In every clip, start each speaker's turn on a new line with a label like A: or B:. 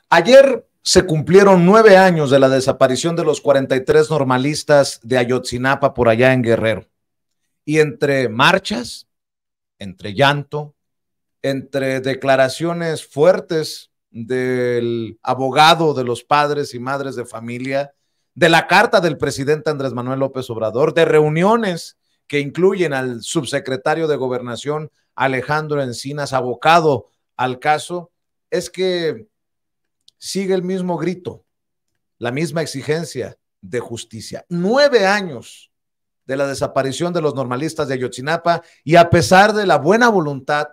A: Ayer se cumplieron 9 años de la desaparición de los 43 normalistas de Ayotzinapa por allá en Guerrero. Y entre marchas, entre llanto, entre declaraciones fuertes del abogado de los padres y madres de familia, de la carta del presidente Andrés Manuel López Obrador, de reuniones que incluyen al subsecretario de Gobernación Alejandro Encinas, abocado al caso, es que sigue el mismo grito, la misma exigencia de justicia. 9 años de la desaparición de los normalistas de Ayotzinapa y a pesar de la buena voluntad,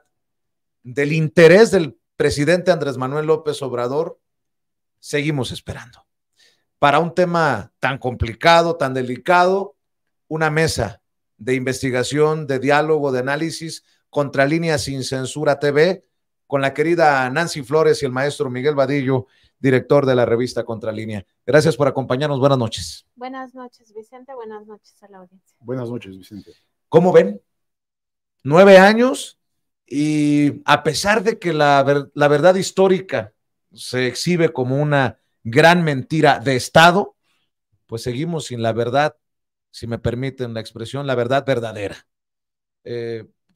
A: del interés del presidente Andrés Manuel López Obrador, seguimos esperando. Para un tema tan complicado, tan delicado, una mesa de investigación, de diálogo, de análisis, Contralínea Sin Censura TV, con la querida Nancy Flores y el maestro Miguel Vadillo, director de la revista Contralínea. Gracias por acompañarnos. Buenas noches.
B: Buenas noches, Vicente. Buenas noches a la audiencia.
C: Buenas noches, Vicente.
A: ¿Cómo ven? 9 años y a pesar de que la verdad histórica se exhibe como una gran mentira de Estado, pues seguimos sin la verdad, si me permiten la expresión, la verdad verdadera.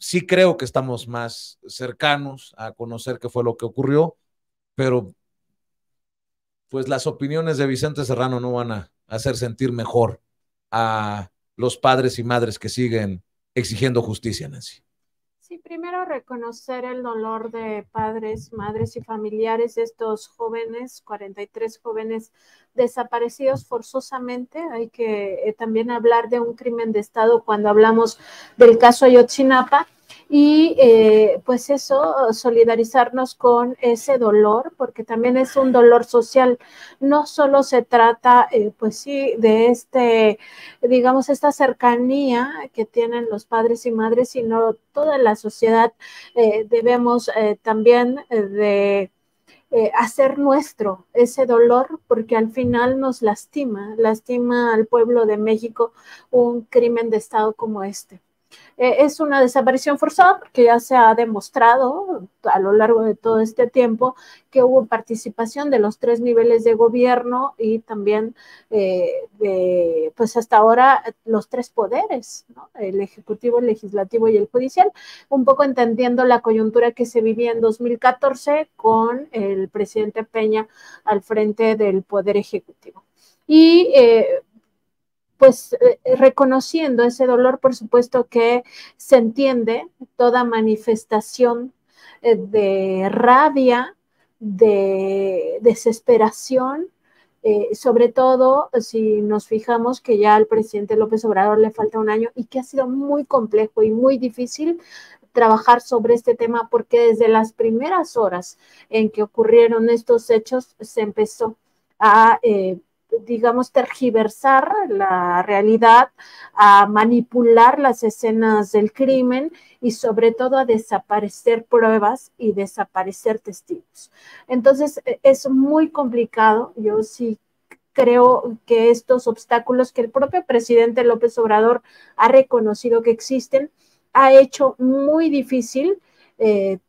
A: Sí creo que estamos más cercanos a conocer qué fue lo que ocurrió, pero pues las opiniones de Vicente Serrano no van a hacer sentir mejor a los padres y madres que siguen exigiendo justicia, Nancy.
B: Sí, primero reconocer el dolor de padres, madres y familiares de estos jóvenes, 43 jóvenes desaparecidos forzosamente. Hay que también hablar de un crimen de Estado cuando hablamos del caso Ayotzinapa. Y pues eso, solidarizarnos con ese dolor, porque también es un dolor social. No solo se trata, pues sí, de digamos, esta cercanía que tienen los padres y madres, sino toda la sociedad debemos también de hacer nuestro ese dolor, porque al final nos lastima al pueblo de México un crimen de Estado como este. Es una desaparición forzada porque ya se ha demostrado a lo largo de todo este tiempo que hubo participación de los 3 niveles de gobierno y también pues hasta ahora los 3 poderes, ¿no? El ejecutivo, el legislativo y el judicial, un poco entendiendo la coyuntura que se vivía en 2014 con el presidente Peña al frente del poder ejecutivo. Y pues reconociendo ese dolor, por supuesto que se entiende toda manifestación de rabia, de desesperación, sobre todo si nos fijamos que ya al presidente López Obrador le falta 1 año y que ha sido muy complejo y muy difícil trabajar sobre este tema, porque desde las primeras horas en que ocurrieron estos hechos se empezó a digamos, tergiversar la realidad, a manipular las escenas del crimen y sobre todo a desaparecer pruebas y desaparecer testigos. Entonces, es muy complicado. Yo sí creo que estos obstáculos que el propio presidente López Obrador ha reconocido que existen, ha hecho muy difícil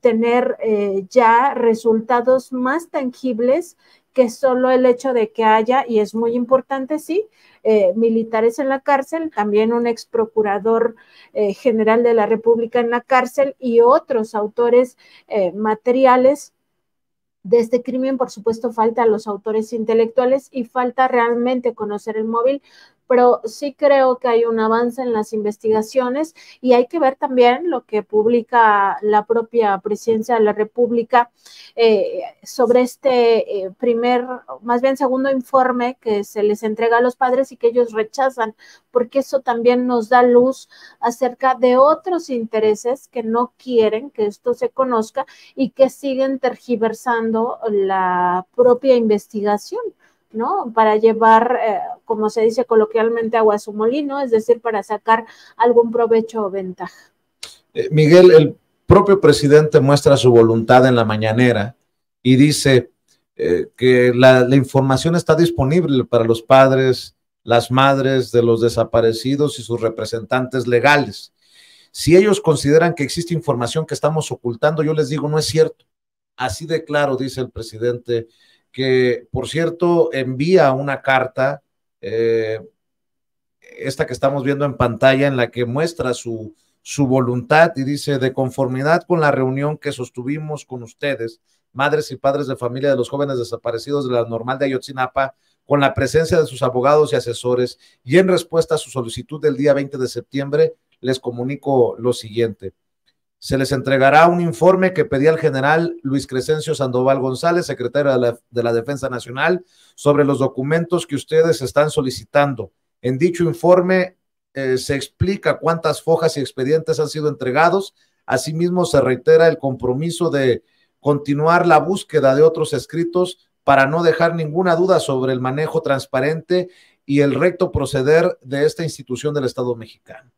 B: tener ya resultados más tangibles que solo el hecho de que haya, y es muy importante, sí, militares en la cárcel, también un ex procurador general de la República en la cárcel y otros autores materiales de este crimen. Por supuesto, falta los autores intelectuales y falta realmente conocer el móvil, pero sí creo que hay un avance en las investigaciones y hay que ver también lo que publica la propia Presidencia de la República sobre este más bien segundo informe que se les entrega a los padres y que ellos rechazan, porque eso también nos da luz acerca de otros intereses que no quieren que esto se conozca y que siguen tergiversando la propia investigación, ¿no? Para llevar, como se dice coloquialmente, agua a su molino, es decir, para sacar algún provecho o ventaja.
A: Miguel, el propio presidente muestra su voluntad en la mañanera y dice, que la información está disponible para los padres, las madres de los desaparecidos y sus representantes legales. Si ellos consideran que existe información que estamos ocultando, yo les digo, no es cierto. Así de claro, dice el presidente, que por cierto envía una carta, esta que estamos viendo en pantalla, en la que muestra su voluntad y dice: de conformidad con la reunión que sostuvimos con ustedes, madres y padres de familia de los jóvenes desaparecidos de la Normal de Ayotzinapa, con la presencia de sus abogados y asesores, y en respuesta a su solicitud del día 20 de septiembre, les comunico lo siguiente. Se les entregará un informe que pedía el general Luis Crescencio Sandoval González, secretario de la Defensa Nacional, sobre los documentos que ustedes están solicitando. En dicho informe se explica cuántas fojas y expedientes han sido entregados. Asimismo, se reitera el compromiso de continuar la búsqueda de otros escritos para no dejar ninguna duda sobre el manejo transparente y el recto proceder de esta institución del Estado mexicano.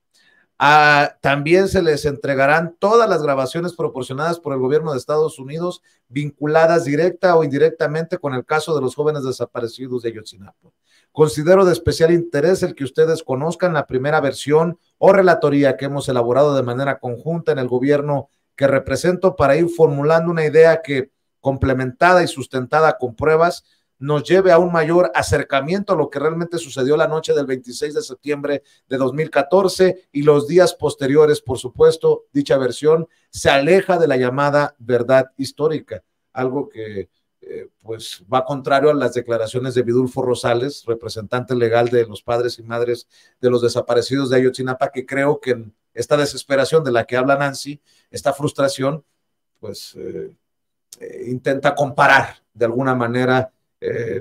A: También se les entregarán todas las grabaciones proporcionadas por el gobierno de Estados Unidos vinculadas directa o indirectamente con el caso de los jóvenes desaparecidos de Ayotzinapa. Considero de especial interés el que ustedes conozcan la primera versión o relatoría que hemos elaborado de manera conjunta en el gobierno que represento, para ir formulando una idea que, complementada y sustentada con pruebas, nos lleve a un mayor acercamiento a lo que realmente sucedió la noche del 26 de septiembre de 2014 y los días posteriores. Por supuesto, dicha versión se aleja de la llamada verdad histórica, algo que pues va contrario a las declaraciones de Vidulfo Rosales, representante legal de los padres y madres de los desaparecidos de Ayotzinapa, que creo que esta desesperación de la que habla Nancy, esta frustración, pues intenta comparar de alguna manera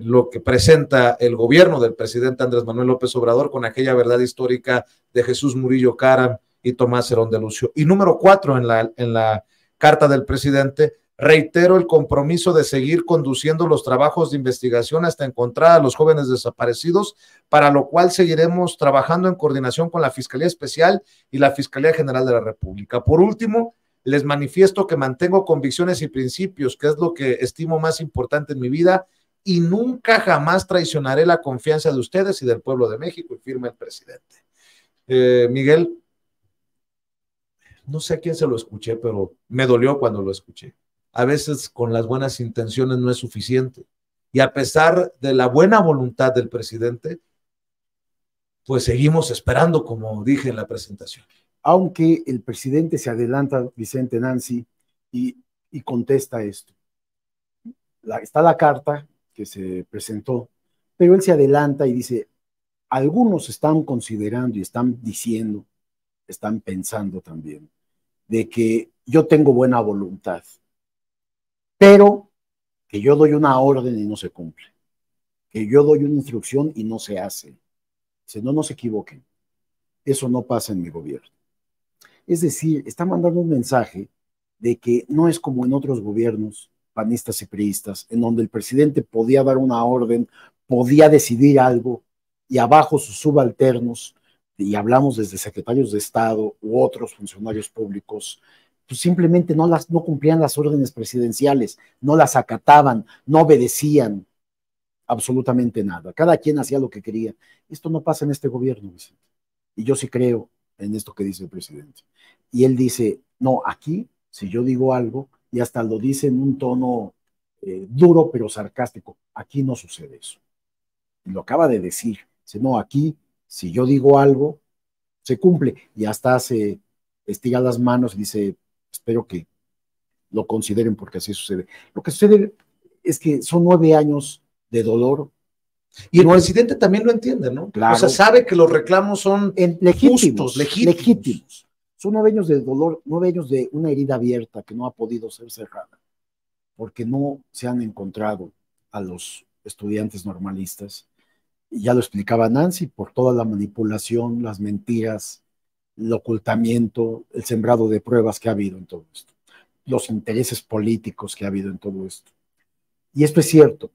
A: lo que presenta el gobierno del presidente Andrés Manuel López Obrador con aquella verdad histórica de Jesús Murillo Caram y Tomás Herón de Lucio. Y número 4, en la carta del presidente, reitero el compromiso de seguir conduciendo los trabajos de investigación hasta encontrar a los jóvenes desaparecidos, para lo cual seguiremos trabajando en coordinación con la Fiscalía Especial y la Fiscalía General de la República. Por último, les manifiesto que mantengo convicciones y principios, que es lo que estimo más importante en mi vida, y nunca jamás traicionaré la confianza de ustedes y del pueblo de México, y firma el presidente. Miguel, no sé a quién se lo escuché, pero me dolió cuando lo escuché. A veces con las buenas intenciones no es suficiente. Y a pesar de la buena voluntad del presidente, pues seguimos esperando, como dije en la presentación.
C: Aunque el presidente se adelanta, Vicente, Nancy, y contesta esto. Está la carta que se presentó, pero él se adelanta y dice: algunos están considerando y están diciendo, están pensando también, de que yo tengo buena voluntad, pero que yo doy una orden y no se cumple, que yo doy una instrucción y no se hace. Dice: no se equivoquen, eso no pasa en mi gobierno. Es decir, está mandando un mensaje de que no es como en otros gobiernos panistas y priistas, en donde el presidente podía dar una orden, podía decidir algo, y abajo sus subalternos, y hablamos desde secretarios de Estado u otros funcionarios públicos, pues simplemente no cumplían las órdenes presidenciales, no las acataban, no obedecían absolutamente nada. Cada quien hacía lo que quería. Esto no pasa en este gobierno, Vicente. Y yo sí creo en esto que dice el presidente. Y él dice: no, aquí, si yo digo algo, y hasta lo dice en un tono duro pero sarcástico, aquí no sucede eso. Y lo acaba de decir. Dice: no, aquí, si yo digo algo, se cumple. Y hasta estira las manos y dice: espero que lo consideren, porque así sucede. Lo que sucede es que son 9 años de dolor.
A: Y el presidente también lo entiende, ¿no?
C: Claro.
A: O sea, sabe que los reclamos son
C: legítimos,
A: justos, legítimos.
C: Son 9 años de dolor, 9 años de una herida abierta que no ha podido ser cerrada, porque no se han encontrado a los estudiantes normalistas. Y ya lo explicaba Nancy, por toda la manipulación, las mentiras, el ocultamiento, el sembrado de pruebas que ha habido en todo esto, los intereses políticos que ha habido en todo esto. Y esto es cierto.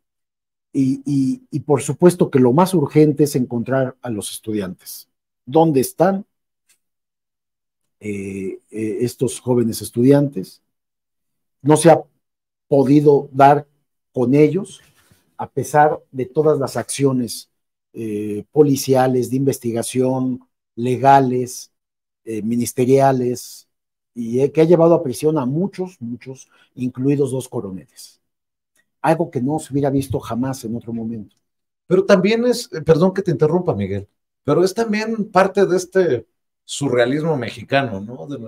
C: Y por supuesto que lo más urgente es encontrar a los estudiantes. ¿Dónde están estos jóvenes estudiantes? No se ha podido dar con ellos, a pesar de todas las acciones policiales, de investigación, legales, ministeriales, y que ha llevado a prisión a muchos, incluidos 2 coroneles. Algo que no se hubiera visto jamás en otro momento.
A: Pero también es, perdón que te interrumpa, Miguel, pero es también parte de este surrealismo mexicano, ¿no? De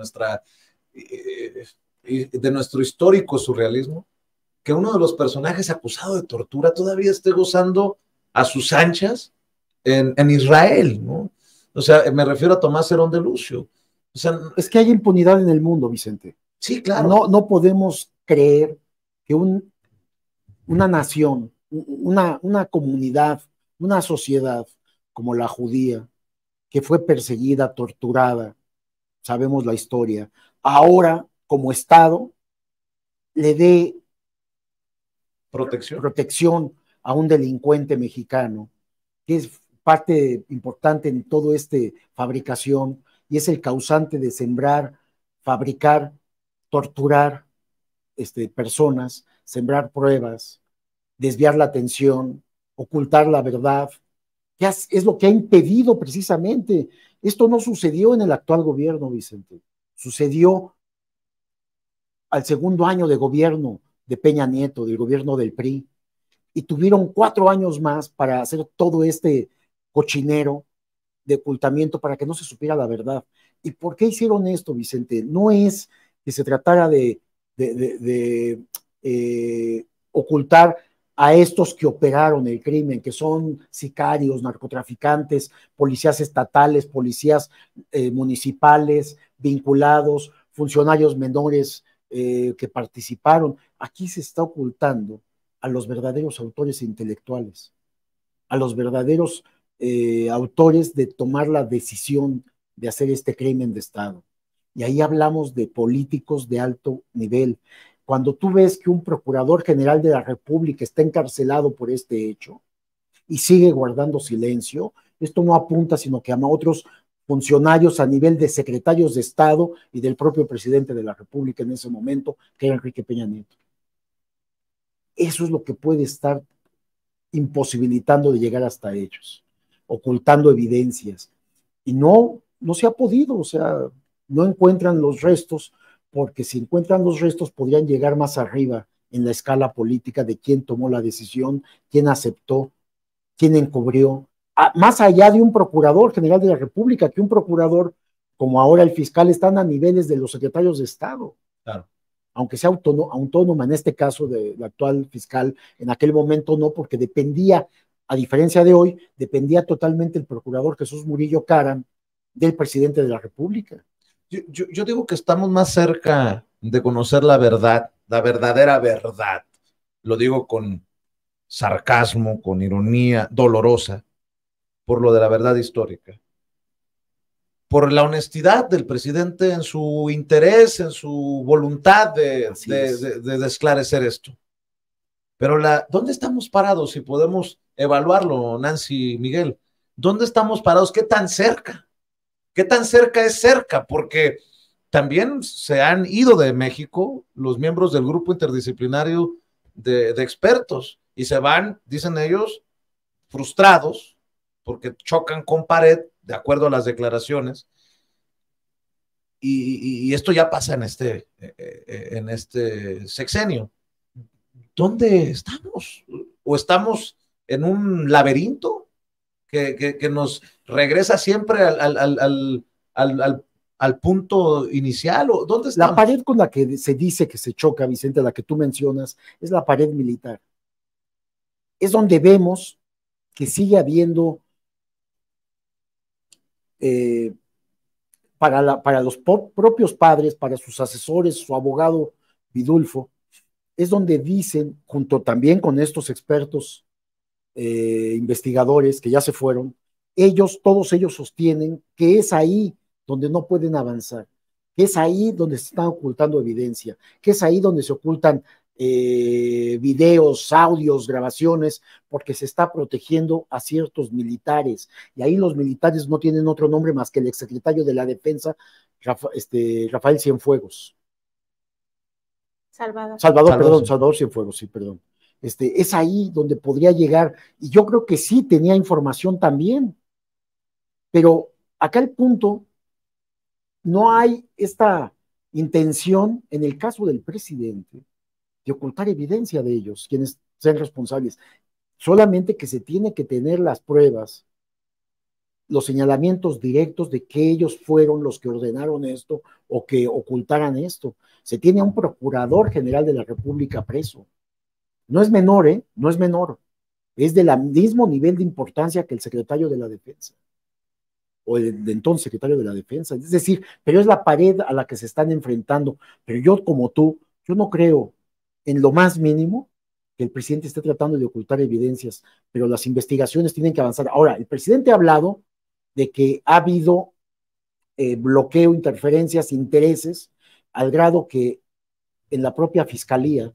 A: nuestro histórico surrealismo, que uno de los personajes acusado de tortura todavía esté gozando a sus anchas en Israel, ¿no? O sea, me refiero a Tomás Herón de Lucio. O sea,
C: es que hay impunidad en el mundo, Vicente.
A: Sí, claro.
C: No podemos creer que una nación, una comunidad, una sociedad como la judía, que fue perseguida, torturada, sabemos la historia, ahora como Estado le dé protección a un delincuente mexicano, que es parte importante en todo este fabricación y es el causante de sembrar, fabricar, torturar personas, sembrar pruebas, desviar la atención, ocultar la verdad, que es lo que ha impedido precisamente. Esto no sucedió en el actual gobierno, Vicente, sucedió al segundo año de gobierno de Peña Nieto, del gobierno del PRI, y tuvieron 4 años más para hacer todo este cochinero de ocultamiento para que no se supiera la verdad. ¿Y por qué hicieron esto, Vicente? No es que se tratara de ocultar a estos que operaron el crimen, que son sicarios, narcotraficantes, policías estatales, policías municipales, vinculados, funcionarios menores que participaron. Aquí se está ocultando a los verdaderos autores intelectuales, a los verdaderos autores de tomar la decisión de hacer este crimen de Estado. Y ahí hablamos de políticos de alto nivel. Cuando tú ves que un procurador general de la República está encarcelado por este hecho y sigue guardando silencio, esto no apunta sino que a otros funcionarios a nivel de secretarios de Estado y del propio presidente de la República en ese momento, que era Enrique Peña Nieto. Eso es lo que puede estar imposibilitando de llegar hasta ellos, ocultando evidencias. Y no se ha podido, o sea, no encuentran los restos, porque si encuentran los restos podrían llegar más arriba en la escala política de quién tomó la decisión, quién aceptó, quién encubrió, más allá de un procurador general de la República, que un procurador como ahora el fiscal están a niveles de los secretarios de Estado.
A: Claro.
C: Aunque sea autónoma en este caso del actual fiscal, en aquel momento no, porque dependía, a diferencia de hoy, dependía totalmente el procurador Jesús Murillo Caram del presidente de la República.
A: Yo digo que estamos más cerca de conocer la verdad, la verdadera verdad. Lo digo con sarcasmo, con ironía dolorosa, por lo de la verdad histórica. Por la honestidad del presidente en su interés, en su voluntad de esclarecer esto. Pero ¿dónde estamos parados? Si podemos evaluarlo, Nancy, Miguel. ¿Dónde estamos parados? ¿Qué tan cerca? ¿Qué tan cerca es cerca? Porque también se han ido de México los miembros del grupo interdisciplinario de expertos y se van, dicen ellos, frustrados porque chocan con pared, de acuerdo a las declaraciones, y esto ya pasa en este sexenio. ¿Dónde estamos? ¿O estamos en un laberinto que nos regresa siempre al punto inicial? ¿O dónde estamos?
C: La pared con la que se dice que se choca, Vicente, la que tú mencionas, es la pared militar. Es donde vemos que sigue habiendo para los propios padres, para sus asesores, su abogado Vidulfo, es donde dicen, junto también con estos expertos investigadores que ya se fueron, todos ellos sostienen que es ahí donde no pueden avanzar, que es ahí donde se están ocultando evidencia, que es ahí donde se ocultan videos, audios, grabaciones, porque se está protegiendo a ciertos militares, y ahí los militares no tienen otro nombre más que el exsecretario de la Defensa, Rafael Cienfuegos. Salvador Cienfuegos, sí, perdón. es ahí donde podría llegar, y yo creo que sí tenía información también, pero acá el punto, no hay esta intención, en el caso del presidente, de ocultar evidencia de ellos, quienes sean responsables, solamente que se tiene que tener las pruebas, los señalamientos directos de que ellos fueron los que ordenaron esto o que ocultaran esto. Se tiene a un procurador general de la República preso. No es menor, ¿eh? No es menor. Es del mismo nivel de importancia que el secretario de la Defensa, o el de entonces secretario de la Defensa. Es decir, pero es la pared a la que se están enfrentando. Pero yo, como tú, yo no creo en lo más mínimo que el presidente esté tratando de ocultar evidencias, pero las investigaciones tienen que avanzar. Ahora, el presidente ha hablado de que ha habido bloqueo, interferencias, intereses, al grado que en la propia fiscalía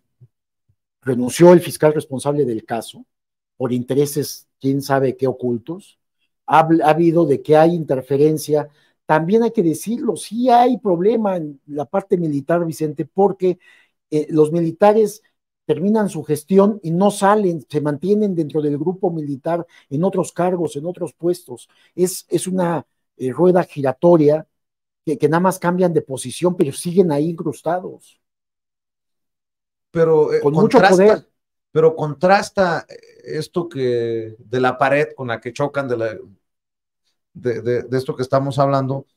C: renunció el fiscal responsable del caso por intereses, quién sabe qué ocultos. Ha habido de que hay interferencia. También hay que decirlo, sí hay problema en la parte militar, Vicente, porque los militares terminan su gestión y no salen, se mantienen dentro del grupo militar en otros cargos, en otros puestos. Es una rueda giratoria que nada más cambian de posición, pero siguen ahí incrustados.
A: Pero
C: con mucho poder.
A: Pero contrasta esto que de la pared con la que chocan de esto que estamos hablando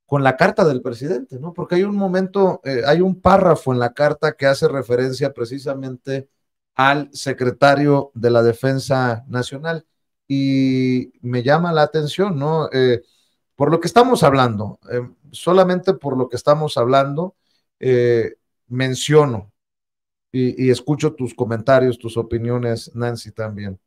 A: con la carta del presidente, ¿no? Porque hay un momento, hay un párrafo en la carta que hace referencia precisamente al secretario de la Defensa Nacional y me llama la atención, ¿no? Por lo que estamos hablando, solamente por lo que estamos hablando, menciono y escucho tus comentarios, tus opiniones, Nancy, también.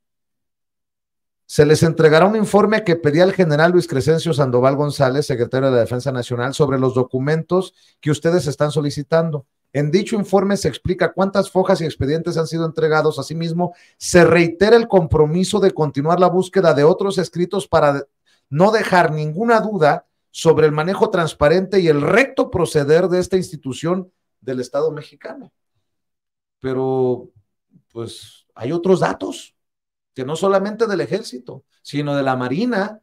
A: Se les entregará un informe que pedía el general Luis Crescencio Sandoval González, secretario de la Defensa Nacional, sobre los documentos que ustedes están solicitando. En dicho informe se explica cuántas fojas y expedientes han sido entregados. Asimismo, se reitera el compromiso de continuar la búsqueda de otros escritos para no dejar ninguna duda sobre el manejo transparente y el recto proceder de esta institución del Estado mexicano. Pero, pues, hay otros datos que no solamente del ejército, sino de la Marina,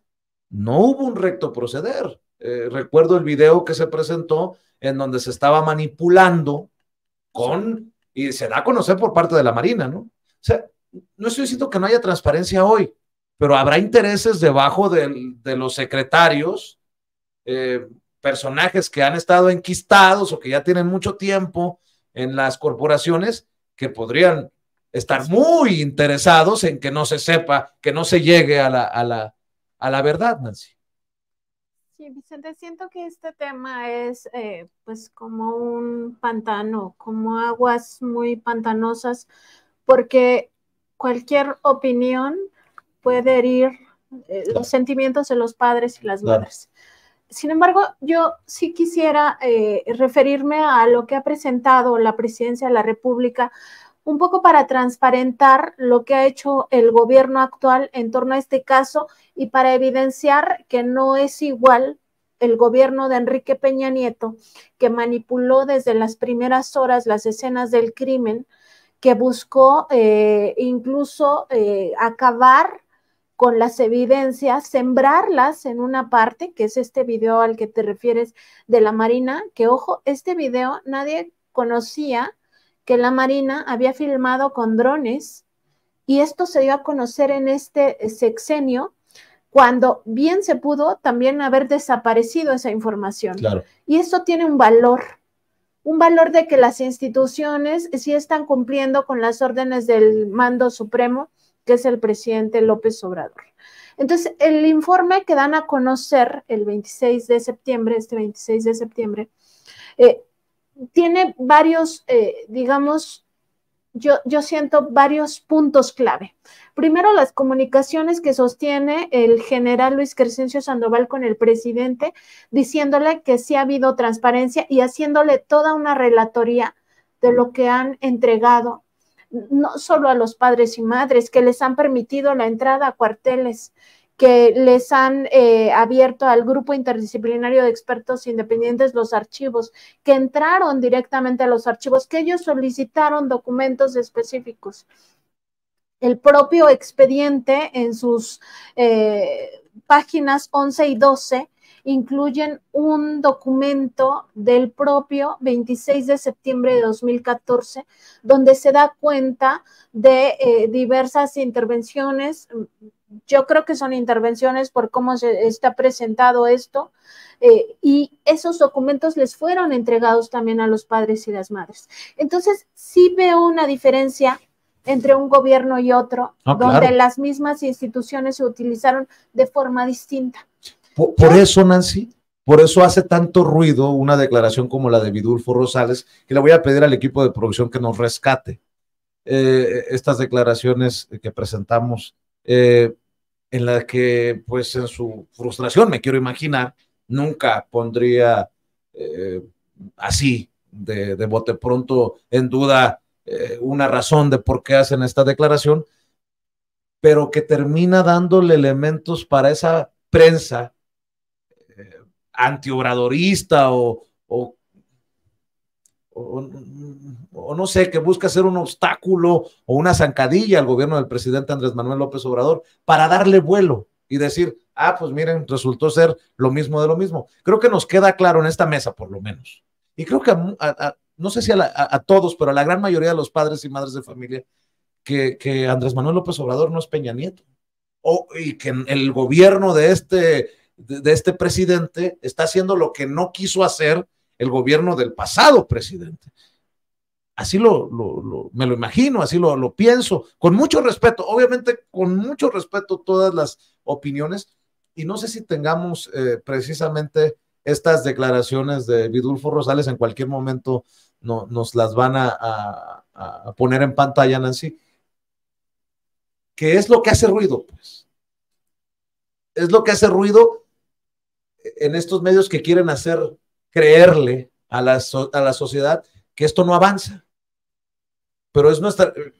A: no hubo un recto proceder. Recuerdo el video que se presentó en donde se estaba manipulando y se da a conocer por parte de la Marina, ¿no? O sea, no estoy diciendo que no haya transparencia hoy, pero habrá intereses debajo de los secretarios, personajes que han estado enquistados o que ya tienen mucho tiempo en las corporaciones que podrían estar muy interesados en que no se sepa, que no se llegue a la verdad, Nancy.
B: Sí, Vicente, siento que este tema es pues como un pantano, como aguas muy pantanosas, porque cualquier opinión puede herir los sentimientos de los padres y las madres. Sin embargo, yo sí quisiera referirme a lo que ha presentado la Presidencia de la República, un poco para transparentar lo que ha hecho el gobierno actual en torno a este caso y para evidenciar que no es igual el gobierno de Enrique Peña Nieto, que manipuló desde las primeras horas las escenas del crimen, que buscó incluso acabar con las evidencias, sembrarlas en una parte, que es este video al que te refieres de la Marina, que ojo, este video nadie conocía que la Marina había filmado con drones y esto se dio a conocer en este sexenio, cuando bien se pudo también haber desaparecido esa información.
A: Claro.
B: Y eso tiene un valor de que las instituciones sí están cumpliendo con las órdenes del mando supremo, que es el presidente López Obrador. Entonces, el informe que dan a conocer el 26 de septiembre, tiene varios, digamos, yo siento varios puntos clave. Primero, las comunicaciones que sostiene el general Luis Crescencio Sandoval con el presidente, diciéndole que sí ha habido transparencia y haciéndole toda una relatoría de lo que han entregado, no solo a los padres y madres, que les han permitido la entrada a cuarteles, que les han abierto al grupo interdisciplinario de expertos independientes los archivos, que entraron directamente a los archivos, que ellos solicitaron documentos específicos. el propio expediente en sus páginas 11 y 12 incluyen un documento del propio 26 de septiembre de 2014, donde se da cuenta de diversas intervenciones. Yo creo que son intervenciones por cómo se está presentado esto, y esos documentos les fueron entregados también a los padres y las madres. Entonces, sí veo una diferencia entre un gobierno y otro, donde claro, las mismas instituciones se utilizaron de forma distinta.
A: Por eso, Nancy, por eso hace tanto ruido una declaración como la de Vidulfo Rosales, que le voy a pedir al equipo de producción que nos rescate estas declaraciones que presentamos, en la que, pues, en su frustración, me quiero imaginar, nunca pondría así, de bote pronto, en duda una razón de por qué hacen esta declaración, pero que termina dándole elementos para esa prensa antiobradorista o no sé, que busca ser un obstáculo o una zancadilla al gobierno del presidente Andrés Manuel López Obrador para darle vuelo y decir, pues miren, resultó ser lo mismo de lo mismo. Creo que nos queda claro en esta mesa, por lo menos. Y creo que no sé si a todos, pero a la gran mayoría de los padres y madres de familia, que Andrés Manuel López Obrador no es Peña Nieto. Y que el gobierno de este presidente está haciendo lo que no quiso hacer el gobierno del pasado presidente. Así me lo imagino, así lo pienso, con mucho respeto, obviamente con mucho respeto todas las opiniones, y no sé si tengamos precisamente estas declaraciones de Vidulfo Rosales, en cualquier momento nos las van a poner en pantalla, Nancy. ¿Qué es lo que hace ruido? Pues es lo que hace ruido en estos medios que quieren hacer creerle a la sociedad que esto no avanza. Pero es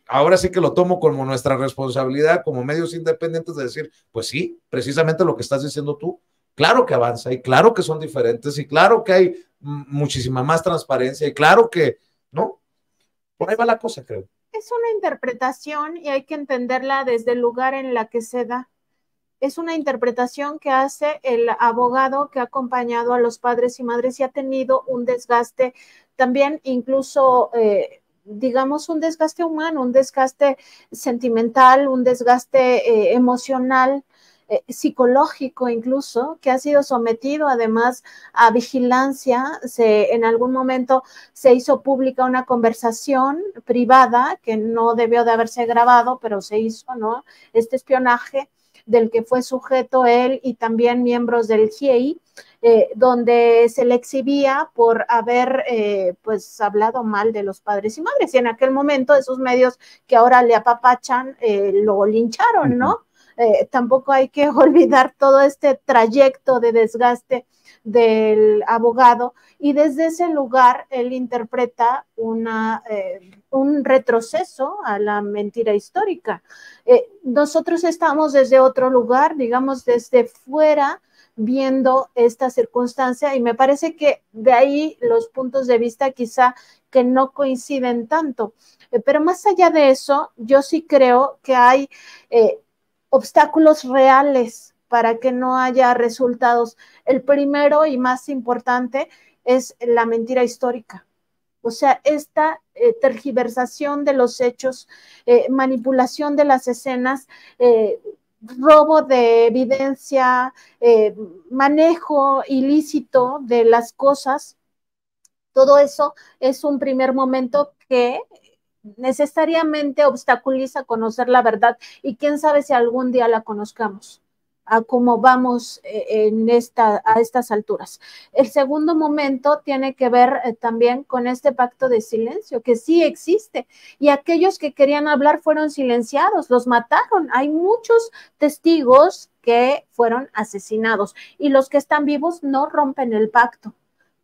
A: ahora sí que lo tomo como nuestra responsabilidad como medios independientes de decir, pues sí, precisamente lo que estás diciendo tú, claro que avanza y claro que son diferentes y claro que hay muchísima más transparencia y claro que, ¿no? Por ahí va la cosa, creo.
B: Es una interpretación y hay que entenderla desde el lugar en la que se da. Es una interpretación que hace el abogado que ha acompañado a los padres y madres y ha tenido un desgaste también, incluso, digamos, un desgaste humano, un desgaste sentimental, un desgaste emocional, psicológico incluso, que ha sido sometido además a vigilancia. En algún momento se hizo pública una conversación privada que no debió de haberse grabado, pero se hizo, ¿no? Este espionaje del que fue sujeto él y también miembros del GIEI, donde se le exhibía por haber pues hablado mal de los padres y madres, y en aquel momento esos medios que ahora le apapachan lo lincharon, ¿no? Tampoco hay que olvidar todo este trayecto de desgaste del abogado, y desde ese lugar él interpreta un retroceso a la mentira histórica. Nosotros estamos desde otro lugar, digamos desde fuera, viendo esta circunstancia, y me parece que de ahí los puntos de vista quizá que no coinciden tanto, pero más allá de eso, yo sí creo que hay obstáculos reales para que no haya resultados. El primero y más importante es la mentira histórica. O sea, esta tergiversación de los hechos, manipulación de las escenas, robo de evidencia, manejo ilícito de las cosas, todo eso es un primer momento que necesariamente obstaculiza conocer la verdad, y quién sabe si algún día la conozcamos, a cómo vamos a estas alturas. El segundo momento tiene que ver también con este pacto de silencio, que sí existe, y aquellos que querían hablar fueron silenciados, los mataron. Hay muchos testigos que fueron asesinados, y los que están vivos no rompen el pacto,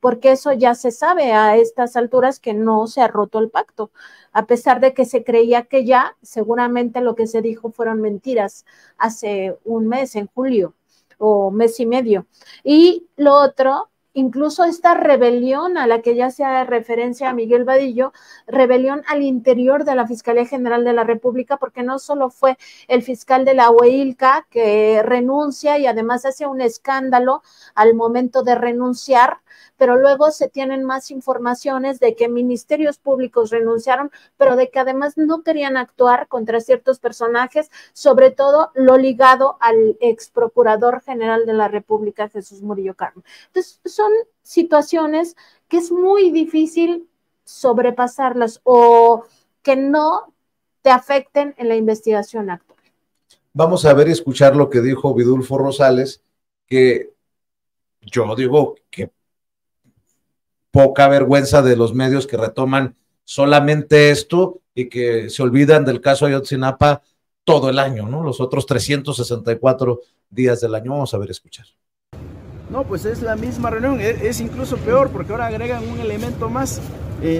B: porque eso ya se sabe a estas alturas, que no se ha roto el pacto, a pesar de que se creía que ya, seguramente lo que se dijo fueron mentiras hace un mes, en julio, o mes y medio. Y lo otro, incluso esta rebelión a la que ya se hace referencia a Miguel Vadillo, rebelión al interior de la Fiscalía General de la República, porque no solo fue el fiscal de la UEILCA que renuncia y además hace un escándalo al momento de renunciar, pero luego se tienen más informaciones de que ministerios públicos renunciaron, pero de que además no querían actuar contra ciertos personajes, sobre todo lo ligado al ex procurador general de la República, Jesús Murillo Caram. Entonces, son situaciones que es muy difícil sobrepasarlas o que no te afecten en la investigación actual.
A: Vamos a ver y escuchar lo que dijo Vidulfo Rosales, que yo digo que poca vergüenza de los medios que retoman solamente esto y que se olvidan del caso Ayotzinapa todo el año, ¿no? Los otros 364 días del año. Vamos a ver, escuchar.
D: No, pues es la misma reunión, es incluso peor porque ahora agregan un elemento más.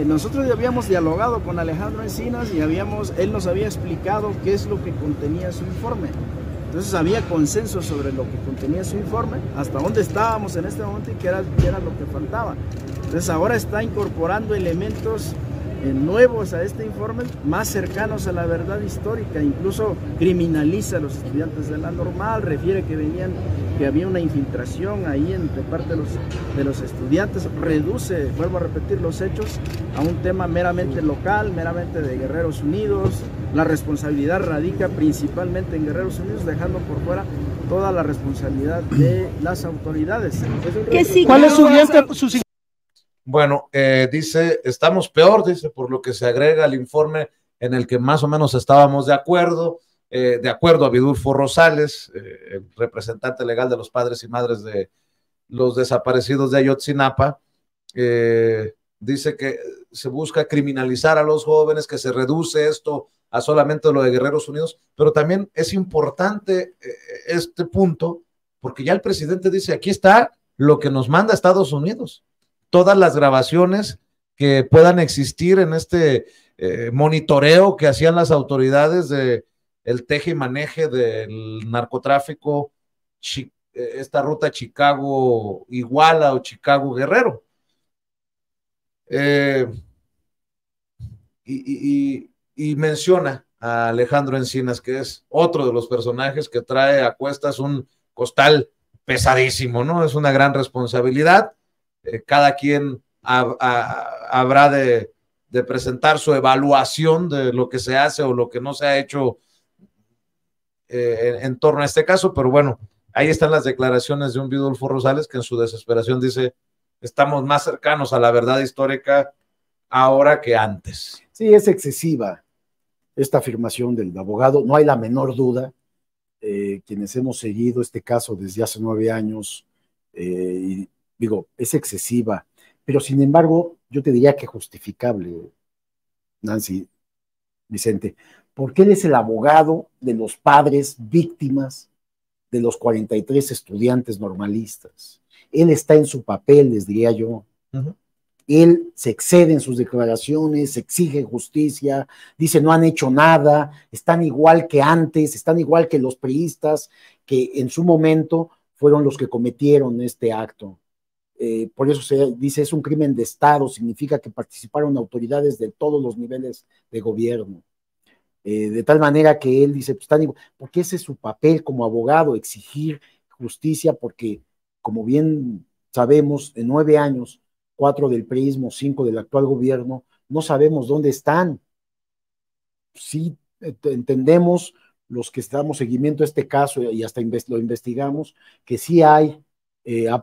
D: Nosotros ya habíamos dialogado con Alejandro Encinas y él nos había explicado qué es lo que contenía su informe. Entonces había consenso sobre lo que contenía su informe, hasta dónde estábamos en este momento y qué era lo que faltaba. Entonces ahora está incorporando elementos nuevos a este informe, más cercanos a la verdad histórica, incluso criminaliza a los estudiantes de la normal, refiere que había una infiltración ahí de parte de los estudiantes, reduce, vuelvo a repetir, los hechos a un tema meramente local, meramente de Guerreros Unidos. La responsabilidad radica principalmente en Guerreros Unidos, dejando por fuera toda la responsabilidad de las autoridades.
E: ¿Cuál es su siguiente?
A: Bueno, dice, estamos peor, dice, por lo que se agrega al informe en el que más o menos estábamos de acuerdo a Vidulfo Rosales, el representante legal de los padres y madres de los desaparecidos de Ayotzinapa, dice que se busca criminalizar a los jóvenes, que se reduce esto a solamente lo de Guerreros Unidos, pero también es importante este punto, porque ya el presidente dice, aquí está lo que nos manda Estados Unidos. Todas las grabaciones que puedan existir en este monitoreo que hacían las autoridades de el teje y maneje del narcotráfico, esta ruta Chicago-Iguala o Chicago-Guerrero. Y menciona a Alejandro Encinas, que es otro de los personajes que trae a cuestas un costal pesadísimo, ¿no? Es una gran responsabilidad. Cada quien habrá de presentar su evaluación de lo que se hace o lo que no se ha hecho en torno a este caso, pero bueno, ahí están las declaraciones de un Vidulfo Rosales que en su desesperación dice, estamos más cercanos a la verdad histórica ahora que antes.
C: Sí, es excesiva esta afirmación del abogado, no hay la menor duda, quienes hemos seguido este caso desde hace 9 años, y digo, es excesiva, pero sin embargo, yo te diría que justificable, Nancy, Vicente, porque él es el abogado de los padres víctimas de los 43 estudiantes normalistas. Él está en su papel, les diría yo. Él se excede en sus declaraciones, exige justicia, dice no han hecho nada, están igual que antes, están igual que los priistas, que en su momento fueron los que cometieron este acto. Por eso se dice es un crimen de Estado, significa que participaron autoridades de todos los niveles de gobierno. De tal manera que él dice, pues están igual, porque ese es su papel como abogado, exigir justicia, porque como bien sabemos, en 9 años, 4 del priismo, 5 del actual gobierno, no sabemos dónde están. Sí, entendemos los que damos seguimiento a este caso y hasta lo investigamos, que sí hay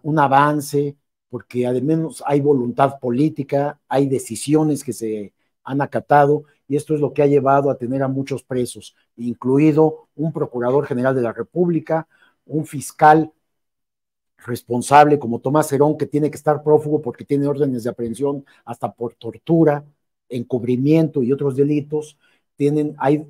C: un avance, porque además hay voluntad política, hay decisiones que se han acatado, y esto es lo que ha llevado a tener a muchos presos, incluido un procurador general de la República, un fiscal responsable como Tomás Herón, que tiene que estar prófugo porque tiene órdenes de aprehensión hasta por tortura, encubrimiento y otros delitos. Hay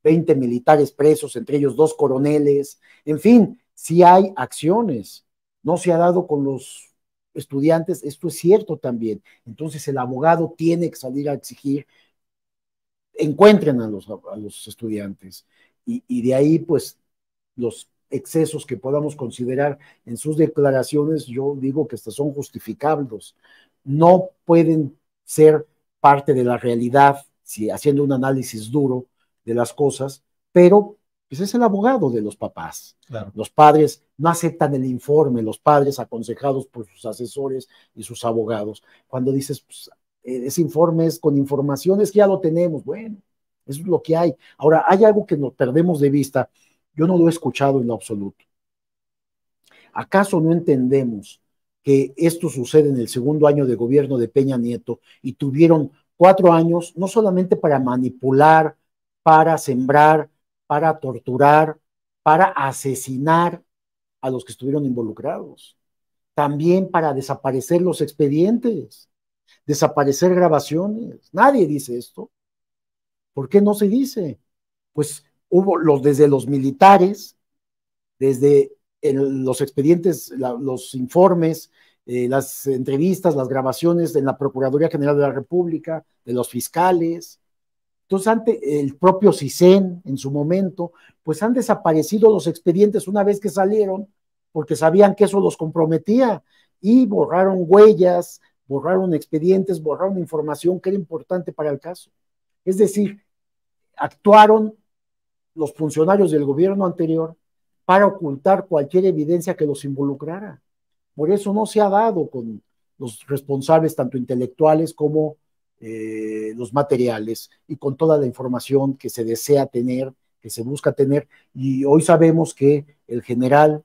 C: 20 militares presos, entre ellos 2 coroneles, en fin, sí hay acciones. No se ha dado con los estudiantes, esto es cierto también. Entonces el abogado tiene que salir a exigir, encuentren a los estudiantes, y de ahí pues los excesos que podamos considerar en sus declaraciones, yo digo que estos son justificables. No pueden ser parte de la realidad, si haciendo un análisis duro de las cosas, pero pues es el abogado de los papás.
A: Claro.
C: Los padres no aceptan el informe, los padres aconsejados por sus asesores y sus abogados. Cuando dices, pues, ese informe es con informaciones que ya lo tenemos, bueno, eso es lo que hay. Ahora, hay algo que nos perdemos de vista, yo no lo he escuchado en lo absoluto. ¿Acaso no entendemos que esto sucede en el segundo año de gobierno de Peña Nieto y tuvieron 4 años no solamente para manipular, para sembrar, para torturar, para asesinar a los que estuvieron involucrados, también para desaparecer los expedientes, desaparecer grabaciones? Nadie dice esto. ¿Por qué no se dice? Pues hubo desde los militares, desde los expedientes, los informes, las entrevistas, las grabaciones en la Procuraduría General de la República, de los fiscales. Entonces, ante el propio CISEN en su momento, pues han desaparecido los expedientes una vez que salieron, porque sabían que eso los comprometía, y borraron huellas, borraron expedientes, borraron información que era importante para el caso. Es decir, actuaron los funcionarios del gobierno anterior para ocultar cualquier evidencia que los involucrara. Por eso no se ha dado con los responsables, tanto intelectuales como los materiales, y con toda la información que se desea tener, que se busca tener. Y hoy sabemos que el general,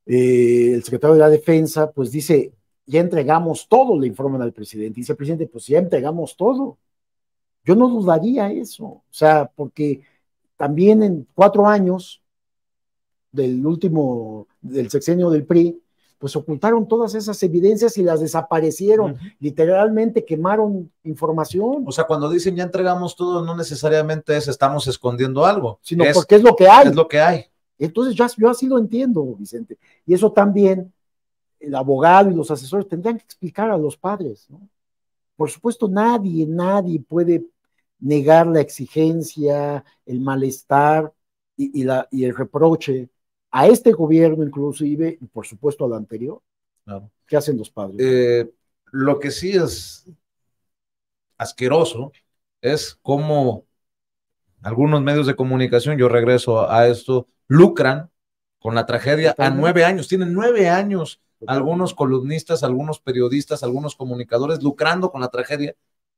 C: el secretario de la Defensa, pues dice, ya entregamos todo, le informan al presidente. Dice el presidente, pues ya entregamos todo. Yo no dudaría eso, o sea, porque también en 4 años del sexenio del PRI, pues ocultaron todas esas evidencias y las desaparecieron, literalmente quemaron información.
A: O sea, cuando dicen ya entregamos todo, no necesariamente estamos escondiendo algo,
C: sino porque es lo que hay.
A: Es lo que hay.
C: Entonces yo así lo entiendo, Vicente. Y eso también el abogado y los asesores tendrían que explicar a los padres, ¿no? Por supuesto, nadie puede negar la exigencia, el malestar y el reproche a este gobierno inclusive, y por supuesto al anterior.
A: Claro.
C: ¿Qué hacen los padres?
A: Lo que sí es asqueroso es cómo algunos medios de comunicación, yo regreso a esto, lucran con la tragedia a 9 años, tienen 9 años algunos columnistas, algunos periodistas, algunos comunicadores lucrando con la tragedia.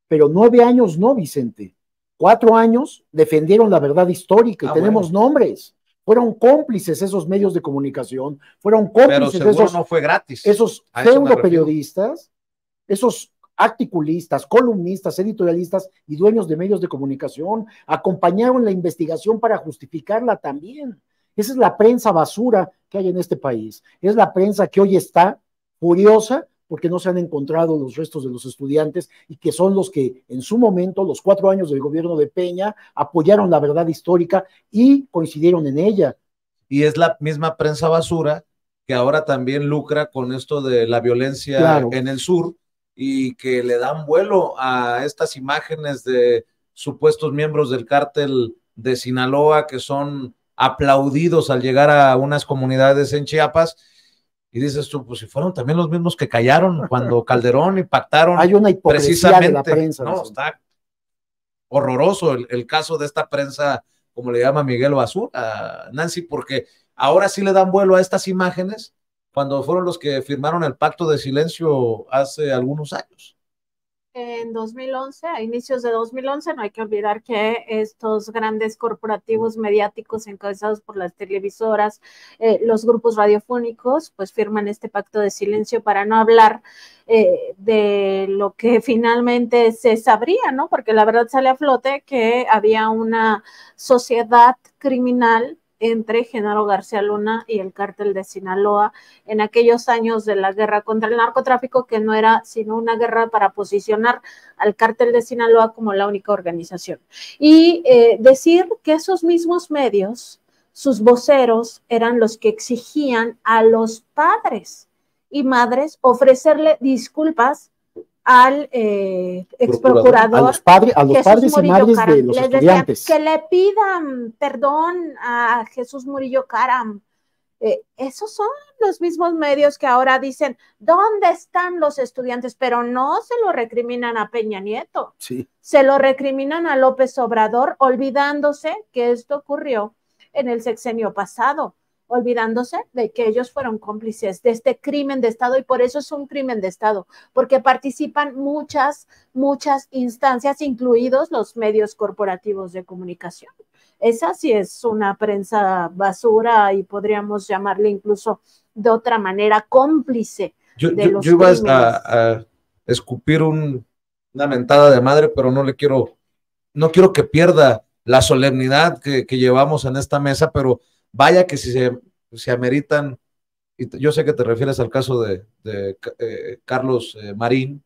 C: Pero 9 años no, Vicente. 4 años defendieron la verdad histórica y tenemos nombres. Fueron cómplices esos medios de comunicación, fueron cómplices.
A: Pero seguro no fue gratis.
C: Esos pseudo periodistas, esos articulistas, columnistas, editorialistas y dueños de medios de comunicación acompañaron la investigación para justificarla también. Esa es la prensa basura que hay en este país. Es la prensa que hoy está furiosa porque no se han encontrado los restos de los estudiantes y que son los que en su momento, los 4 años del gobierno de Peña, apoyaron la verdad histórica y coincidieron en ella.
A: Y es la misma prensa basura que ahora también lucra con esto de la violencia en el sur y que le dan vuelo a estas imágenes de supuestos miembros del cártel de Sinaloa que son aplaudidos al llegar a unas comunidades en Chiapas. Y dices tú, pues si fueron también los mismos que callaron cuando Calderón y pactaron.
C: Hay una hipocresía precisamente de la prensa.
A: No, está horroroso el caso de esta prensa, como le llama Miguel Basura, Nancy, porque ahora sí le dan vuelo a estas imágenes cuando fueron los que firmaron el pacto de silencio hace algunos años.
B: En 2011, a inicios de 2011, no hay que olvidar que estos grandes corporativos mediáticos encabezados por las televisoras, los grupos radiofónicos, pues firman este pacto de silencio para no hablar de lo que finalmente se sabría, ¿no? Porque la verdad sale a flote que había una sociedad criminal entre Genaro García Luna y el cártel de Sinaloa en aquellos años de la guerra contra el narcotráfico, que no era sino una guerra para posicionar al cártel de Sinaloa como la única organización. Y decir que esos mismos medios, sus voceros, eran los que exigían a los padres y madres ofrecerle disculpas al ex procurador,
C: a los padres y madres
B: Caram,
C: de los
B: les
C: estudiantes.
B: decían que le pidan perdón a Jesús Murillo Caram. Esos son los mismos medios que ahora dicen, ¿dónde están los estudiantes? Pero no se lo recriminan a Peña Nieto,
C: sí,
B: se lo recriminan a López Obrador, olvidándose que esto ocurrió en el sexenio pasado, olvidándose de que ellos fueron cómplices de este crimen de Estado, y por eso es un crimen de Estado, porque participan muchas instancias, incluidos los medios corporativos de comunicación. Esa sí es una prensa basura, y podríamos llamarle incluso de otra manera cómplice de los
A: yo iba
B: crímenes.
A: a escupir una mentada de madre, pero no quiero que pierda la solemnidad que llevamos en esta mesa, pero vaya que si se ameritan, y yo sé que te refieres al caso de Carlos Marín,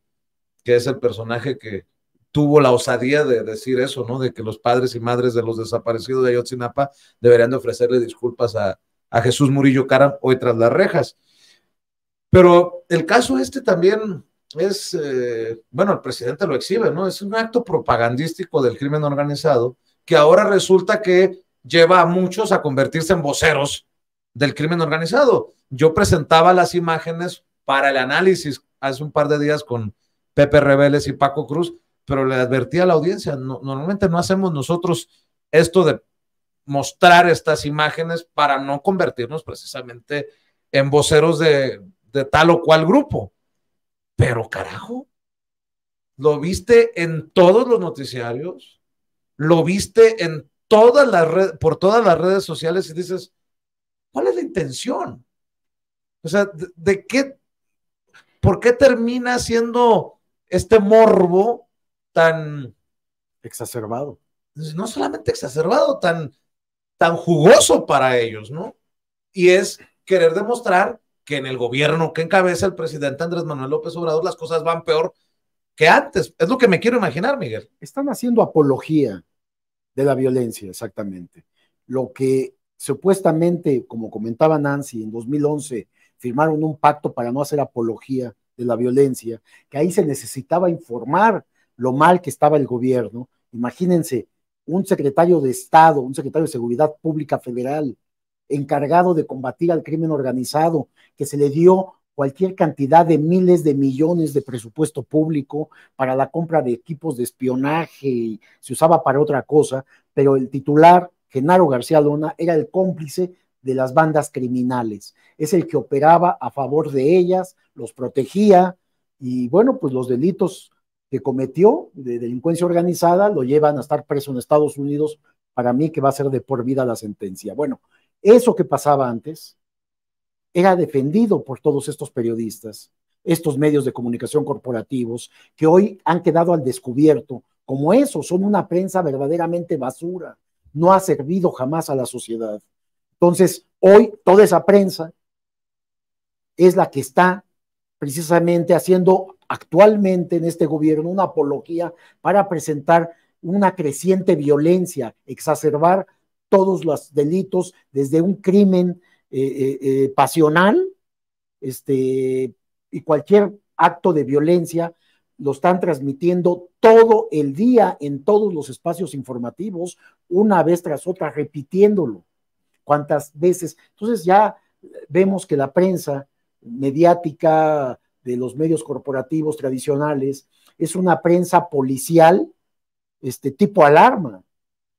A: que es el personaje que tuvo la osadía de decir eso, ¿no? De que los padres y madres de los desaparecidos de Ayotzinapa deberían de ofrecerle disculpas a Jesús Murillo Caram, hoy tras las rejas. Pero el caso también es, bueno, el presidente lo exhibe, ¿no? Es un acto propagandístico del crimen organizado que ahora resulta que lleva a muchos a convertirse en voceros del crimen organizado. Yo presentaba las imágenes para el análisis hace un par de días con Pepe Reveles y Paco Cruz, pero le advertí a la audiencia, normalmente no hacemos nosotros esto de mostrar estas imágenes para no convertirnos precisamente en voceros de tal o cual grupo. Pero carajo, lo viste en todos los noticiarios, lo viste en por todas las redes sociales, y dices, ¿cuál es la intención? O sea, ¿por qué termina siendo este morbo tan
C: exacerbado?
A: No solamente exacerbado, tan jugoso para ellos, ¿no? Y es querer demostrar que en el gobierno que encabeza el presidente Andrés Manuel López Obrador las cosas van peor que antes. Es lo que me quiero imaginar, Miguel.
C: Están haciendo apología de la violencia, exactamente. Lo que supuestamente, como comentaba Nancy, en 2011 firmaron un pacto para no hacer apología de la violencia, que ahí se necesitaba informar lo mal que estaba el gobierno. Imagínense, un secretario de Estado, un secretario de Seguridad Pública Federal, encargado de combatir al crimen organizado, que se le dio cualquier cantidad de miles de millones de presupuesto público para la compra de equipos de espionaje, y se usaba para otra cosa, pero el titular, Genaro García Luna, era el cómplice de las bandas criminales, es el que operaba a favor de ellas, los protegía, y bueno, pues los delitos que cometió de delincuencia organizada lo llevan a estar preso en Estados Unidos. Para mí que va a ser de por vida la sentencia. Bueno, eso que pasaba antes era defendido por todos estos periodistas, estos medios de comunicación corporativos, que hoy han quedado al descubierto como eso, son una prensa verdaderamente basura, no ha servido jamás a la sociedad. Entonces, hoy toda esa prensa es la que está precisamente haciendo actualmente en este gobierno una apología para presentar una creciente violencia, exacerbar todos los delitos, desde un crimen pasional, y cualquier acto de violencia lo están transmitiendo todo el día en todos los espacios informativos, una vez tras otra, repitiéndolo. ¿Cuántas veces? Entonces ya vemos que la prensa mediática de los medios corporativos tradicionales es una prensa policial, tipo alarma,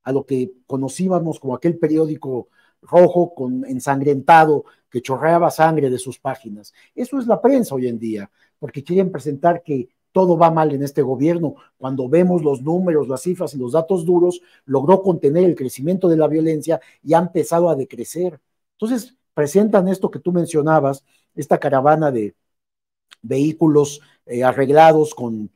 C: a lo que conocíamos como aquel periódico rojo ensangrentado que chorreaba sangre de sus páginas. Eso es la prensa hoy en día, porque quieren presentar que todo va mal en este gobierno. Cuando vemos los números, las cifras y los datos duros, logró contener el crecimiento de la violencia y ha empezado a decrecer. Entonces presentan esto que tú mencionabas, esta caravana de vehículos arreglados con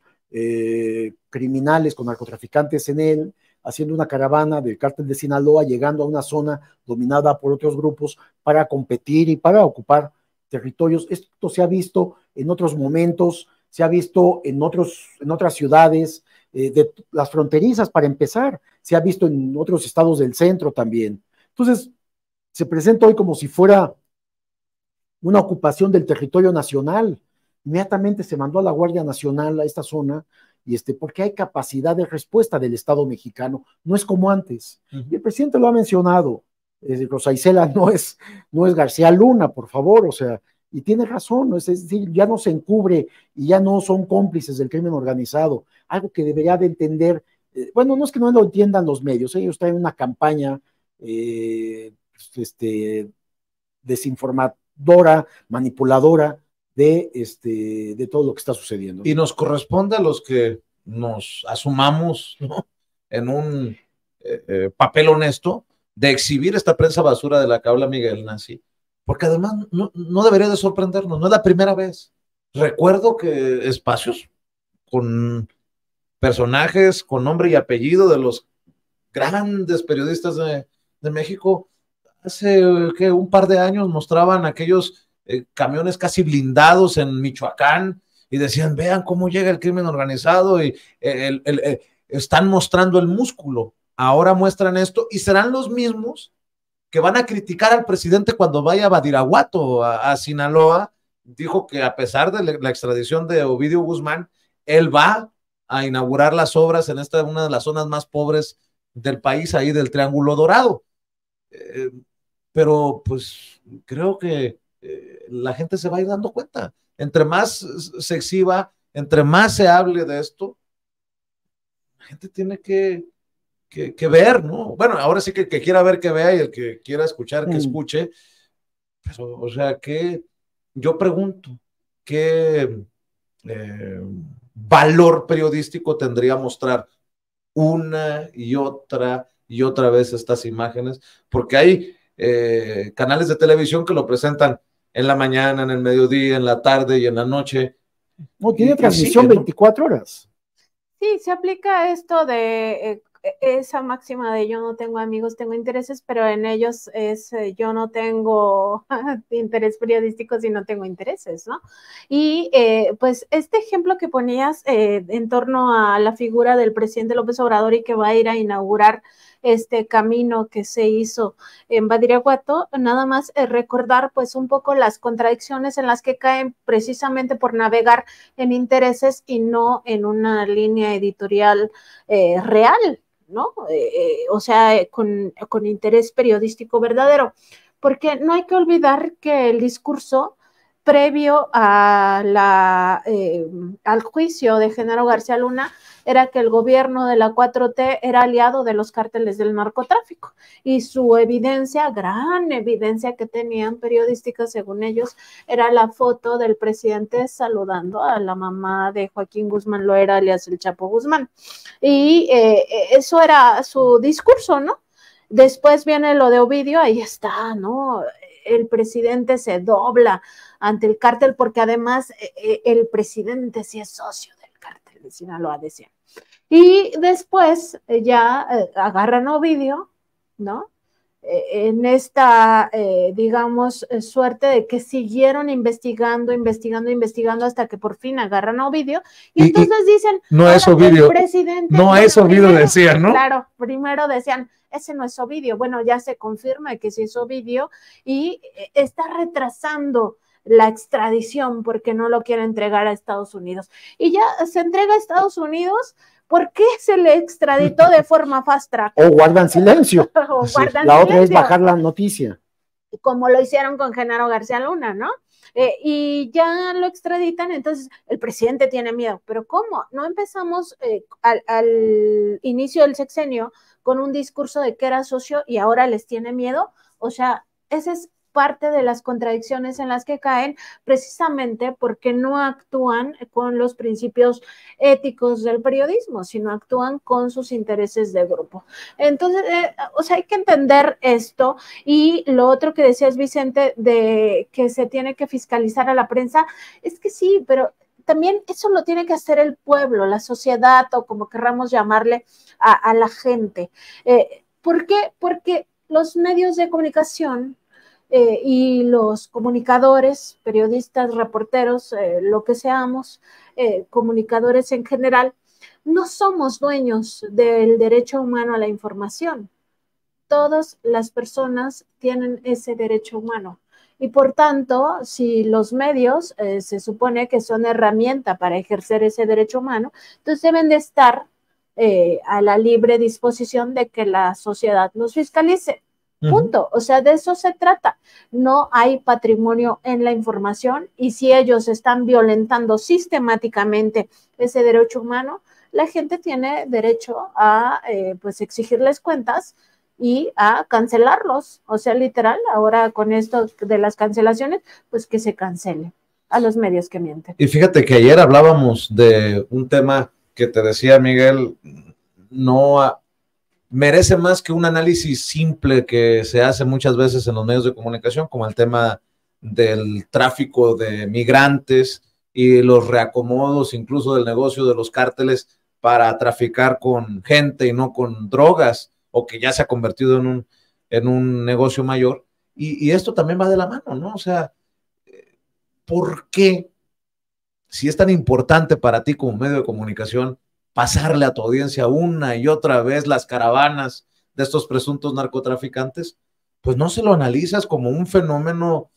C: criminales, con narcotraficantes en él, haciendo una caravana del cártel de Sinaloa, llegando a una zona dominada por otros grupos para competir y para ocupar territorios. Esto se ha visto en otros momentos, se ha visto en otras ciudades, de las fronterizas para empezar, se ha visto en otros estados del centro también. Entonces, se presenta hoy como si fuera una ocupación del territorio nacional. Inmediatamente se mandó a la Guardia Nacional a esta zona, porque hay capacidad de respuesta del Estado mexicano, no es como antes. Y el presidente lo ha mencionado, Rosa Isela no es García Luna, por favor, o sea, y tiene razón, es decir, ya no se encubre y ya no son cómplices del crimen organizado, algo que debería de entender, bueno, no es que no lo entiendan los medios, ellos traen una campaña desinformadora, manipuladora de todo lo que está sucediendo.
A: Y nos corresponde a los que nos asumamos, ¿no?, en un papel honesto de exhibir esta prensa basura de la que habla Miguel Nazi, porque además no debería de sorprendernos, no es la primera vez. Recuerdo que espacios con personajes con nombre y apellido de los grandes periodistas de México, hace un par de años mostraban aquellos camiones casi blindados en Michoacán y decían, vean cómo llega el crimen organizado y están mostrando el músculo. Ahora muestran esto y serán los mismos que van a criticar al presidente cuando vaya a Badiraguato, a Sinaloa. Dijo que a pesar de la extradición de Ovidio Guzmán, él va a inaugurar las obras en una de las zonas más pobres del país, ahí del Triángulo Dorado. Pero pues creo que la gente se va a ir dando cuenta. Entre más se exhiba, entre más se hable de esto, la gente tiene que ver, ¿no? Bueno, ahora sí que el que quiera ver, que vea, y el que quiera escuchar, que escuche. Pero, o sea, que yo pregunto, ¿qué valor periodístico tendría mostrar una y otra vez estas imágenes? Porque hay canales de televisión que lo presentan en la mañana, en el mediodía, en la tarde y en la noche.
C: No, tiene transmisión 24 horas.
B: Sí, se aplica esto de esa máxima de yo no tengo amigos, tengo intereses, pero en ellos es yo no tengo interés periodístico si no tengo intereses, ¿no? Y pues este ejemplo que ponías en torno a la figura del presidente López Obrador y que va a ir a inaugurar este camino que se hizo en Badiraguato, nada más recordar pues un poco las contradicciones en las que caen precisamente por navegar en intereses y no en una línea editorial real, ¿no? O sea, con interés periodístico verdadero, porque no hay que olvidar que el discurso previo a al juicio de Genaro García Luna era que el gobierno de la 4T era aliado de los cárteles del narcotráfico, y su evidencia, gran evidencia que tenían periodística según ellos, era la foto del presidente saludando a la mamá de Joaquín Guzmán Loera, alias el Chapo Guzmán, y eso era su discurso, ¿no? Después viene lo de Ovidio, ahí está, ¿no? El presidente se dobla ante el cártel porque además el presidente sí es socio del cártel de Sinaloa, decían. Y después ya agarran a Ovidio, ¿no? En esta, digamos, suerte de que siguieron investigando hasta que por fin agarran a Ovidio, y entonces dicen,
A: no es Ovidio,
B: presidente,
A: no es Ovidio, decían, ¿no?
B: Claro, primero decían, ese no es Ovidio, bueno, ya se confirma que sí es Ovidio, y está retrasando la extradición porque no lo quiere entregar a Estados Unidos, y ya se entrega a Estados Unidos. ¿Por qué se le extraditó de forma fast track?
C: O guardan silencio. La otra es bajar la noticia.
B: Como lo hicieron con Genaro García Luna, ¿no? Y ya lo extraditan, entonces el presidente tiene miedo. ¿Pero cómo? ¿No empezamos al inicio del sexenio con un discurso de que era socio y ahora les tiene miedo? O sea, ese es parte de las contradicciones en las que caen, precisamente porque no actúan con los principios éticos del periodismo, sino actúan con sus intereses de grupo. Entonces, o sea, hay que entender esto. Y lo otro que decías, Vicente, de que se tiene que fiscalizar a la prensa, es que sí, pero también eso lo tiene que hacer el pueblo, la sociedad, o como querramos llamarle a la gente. ¿Por qué? Porque los medios de comunicación y los comunicadores, periodistas, reporteros, lo que seamos, comunicadores en general, no somos dueños del derecho humano a la información. Todas las personas tienen ese derecho humano Y por tanto, si los medios se supone que son herramienta para ejercer ese derecho humano, entonces deben de estar a la libre disposición de que la sociedad los fiscalice. Punto. O sea, de eso se trata. No hay patrimonio en la información, y si ellos están violentando sistemáticamente ese derecho humano, la gente tiene derecho a pues exigirles cuentas y a cancelarlos. O sea, literal, ahora con esto de las cancelaciones, pues que se cancele a los medios que mienten.
A: Y fíjate que ayer hablábamos de un tema que te decía Miguel, no merece más que un análisis simple que se hace muchas veces en los medios de comunicación, como el tema del tráfico de migrantes y los reacomodos, incluso del negocio de los cárteles para traficar con gente y no con drogas, o que ya se ha convertido en un negocio mayor. Y esto también va de la mano, ¿no? O sea, ¿por qué, si es tan importante para ti como medio de comunicación, pasarle a tu audiencia una y otra vez las caravanas de estos presuntos narcotraficantes, pues no se lo analizas como un fenómeno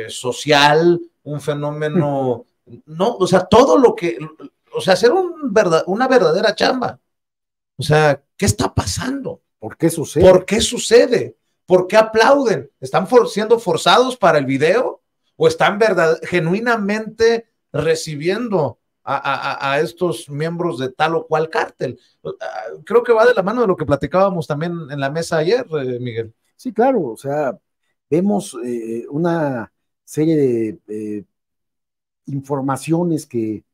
A: social, un fenómeno, no, o sea, todo lo que, o sea, hacer una verdadera chamba. O sea, ¿qué está pasando?
C: ¿Por qué sucede?
A: ¿Por qué sucede? ¿Por qué aplauden? ¿Están siendo forzados para el video? ¿O están genuinamente recibiendo a estos miembros de tal o cual cártel? Creo que va de la mano de lo que platicábamos también en la mesa ayer, Miguel.
C: Sí, claro, o sea, vemos una serie de informaciones que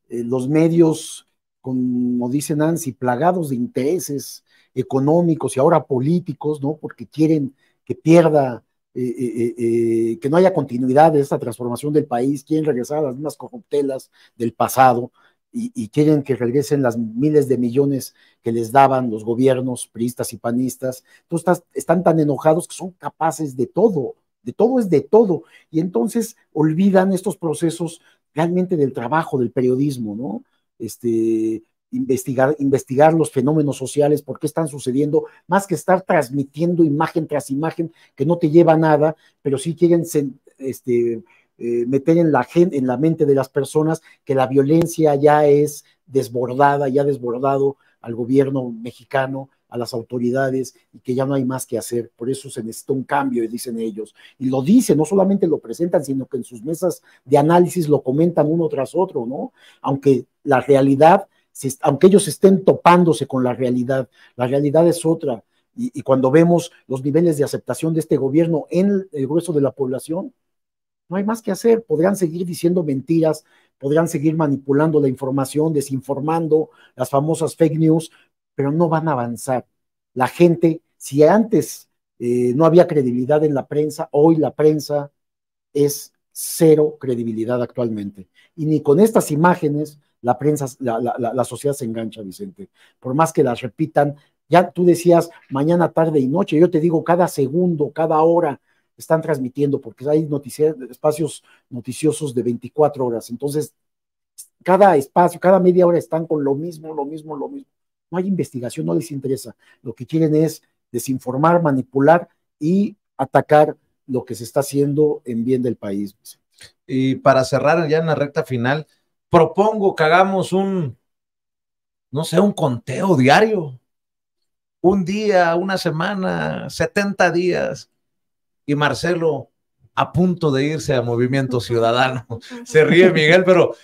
C: los medios, como dice Nancy, plagados de intereses económicos y ahora políticos, ¿no? Porque quieren que pierda, que no haya continuidad de esta transformación del país, quieren regresar a las mismas corruptelas del pasado y quieren que regresen las miles de millones que les daban los gobiernos priistas y panistas. Entonces están tan enojados que son capaces de todo es de todo, y entonces olvidan estos procesos realmente del trabajo, del periodismo, ¿no? Investigar los fenómenos sociales, por qué están sucediendo, más que estar transmitiendo imagen tras imagen que no te lleva a nada, pero sí quieren meter en la mente de las personas que la violencia ya es desbordada, ya ha desbordado al gobierno mexicano, a las autoridades, y que ya no hay más que hacer. Por eso se necesita un cambio, dicen ellos. Y lo dicen, no solamente lo presentan, sino que en sus mesas de análisis lo comentan uno tras otro, ¿no? Aunque la realidad, aunque ellos estén topándose con la realidad es otra. Y cuando vemos los niveles de aceptación de este gobierno en el grueso de la población, no hay más que hacer. Podrán seguir diciendo mentiras, podrán seguir manipulando la información, desinformando, las famosas fake news, pero no van a avanzar. La gente, si antes no había credibilidad en la prensa, hoy la prensa es cero credibilidad actualmente. Y ni con estas imágenes la prensa, la sociedad se engancha, Vicente. Por más que las repitan, ya tú decías mañana, tarde y noche, yo te digo cada segundo, cada hora están transmitiendo, porque hay espacios noticiosos de 24 horas. Entonces, cada espacio, cada media hora están con lo mismo. No hay investigación, no les interesa. Lo que quieren es desinformar, manipular y atacar lo que se está haciendo en bien del país.
A: Y para cerrar ya en la recta final, propongo que hagamos un conteo diario. Un día, una semana, 70 días. Y Marcelo a punto de irse a Movimiento Ciudadano. Se ríe Miguel, pero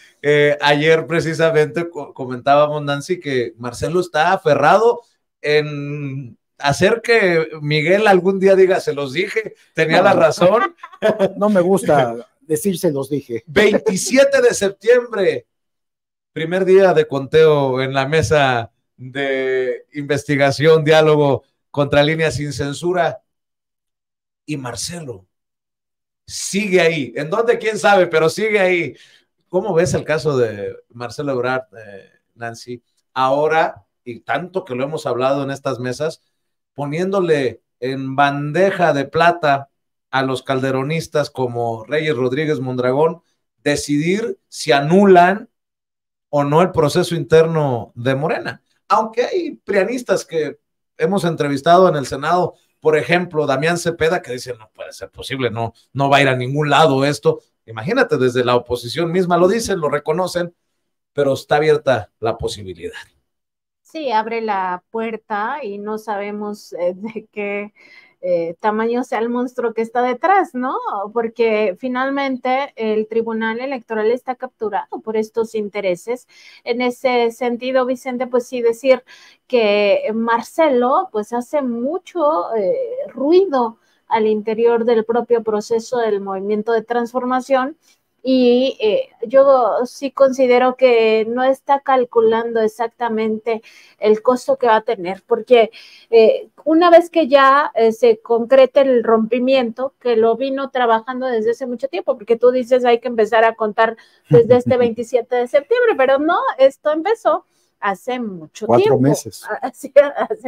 A: ayer precisamente comentábamos, Nancy, que Marcelo está aferrado en hacer que Miguel algún día diga, se los dije, tenía la razón.
C: No me gusta decir se los dije.
A: 27 de septiembre, primer día de conteo en la mesa de investigación, diálogo contra Línea Sin Censura. Y Marcelo sigue ahí. ¿En dónde? ¿Quién sabe? Pero sigue ahí. ¿Cómo ves el caso de Marcelo Ebrard, Nancy? Ahora, y tanto que lo hemos hablado en estas mesas, poniéndole en bandeja de plata a los calderonistas como Reyes Rodríguez Mondragón, decidir si anulan o no el proceso interno de Morena. Aunque hay prianistas que hemos entrevistado en el Senado por ejemplo, Damián Cepeda, que dice, no puede ser posible, no va a ir a ningún lado esto. Imagínate, desde la oposición misma lo dicen, lo reconocen, pero está abierta la posibilidad.
B: Sí, abre la puerta y no sabemos de qué tamaño sea el monstruo que está detrás, ¿no? Porque finalmente el Tribunal Electoral está capturado por estos intereses. En ese sentido, Vicente, pues sí decir que Marcelo pues hace mucho ruido al interior del propio proceso del movimiento de transformación. Y yo sí considero que no está calculando exactamente el costo que va a tener, porque una vez que ya se concrete el rompimiento, que lo vino trabajando desde hace mucho tiempo, porque tú dices hay que empezar a contar desde este 27 de septiembre, pero no, esto empezó hace mucho
C: 4
B: tiempo.
C: meses.
B: Hace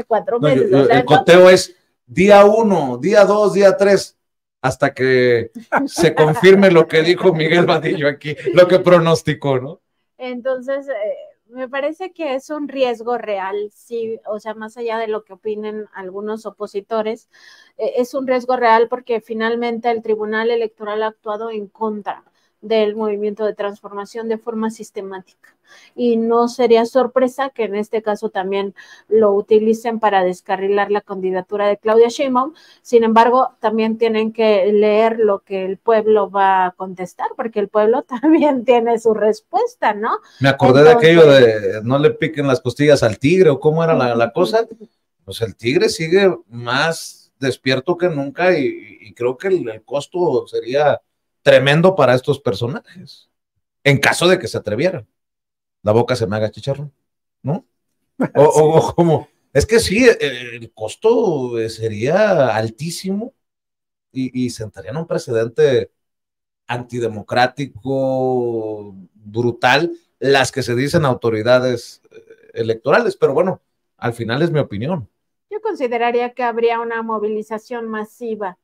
B: 4 meses.
A: O sea, el conteo es día 1, día 2, día 3. Hasta que se confirme lo que dijo Miguel Vadillo aquí, lo que pronosticó, ¿no?
B: Entonces, me parece que es un riesgo real, sí, o sea, más allá de lo que opinen algunos opositores, es un riesgo real porque finalmente el Tribunal Electoral ha actuado en contra del movimiento de transformación de forma sistemática. Y no sería sorpresa que en este caso también lo utilicen para descarrilar la candidatura de Claudia Sheinbaum. Sin embargo, también tienen que leer lo que el pueblo va a contestar, porque el pueblo también tiene su respuesta, ¿no?
A: Me acordé de aquello de no le piquen las costillas al tigre, o cómo era la cosa. Pues el tigre sigue más despierto que nunca y creo que el costo sería tremendo para estos personajes, en caso de que se atrevieran. La boca se me haga chicharrón, ¿no? O como, es que sí, el costo sería altísimo y sentaría un precedente antidemocrático, brutal, las que se dicen autoridades electorales, pero bueno, al final es mi opinión.
B: Yo consideraría que habría una movilización masiva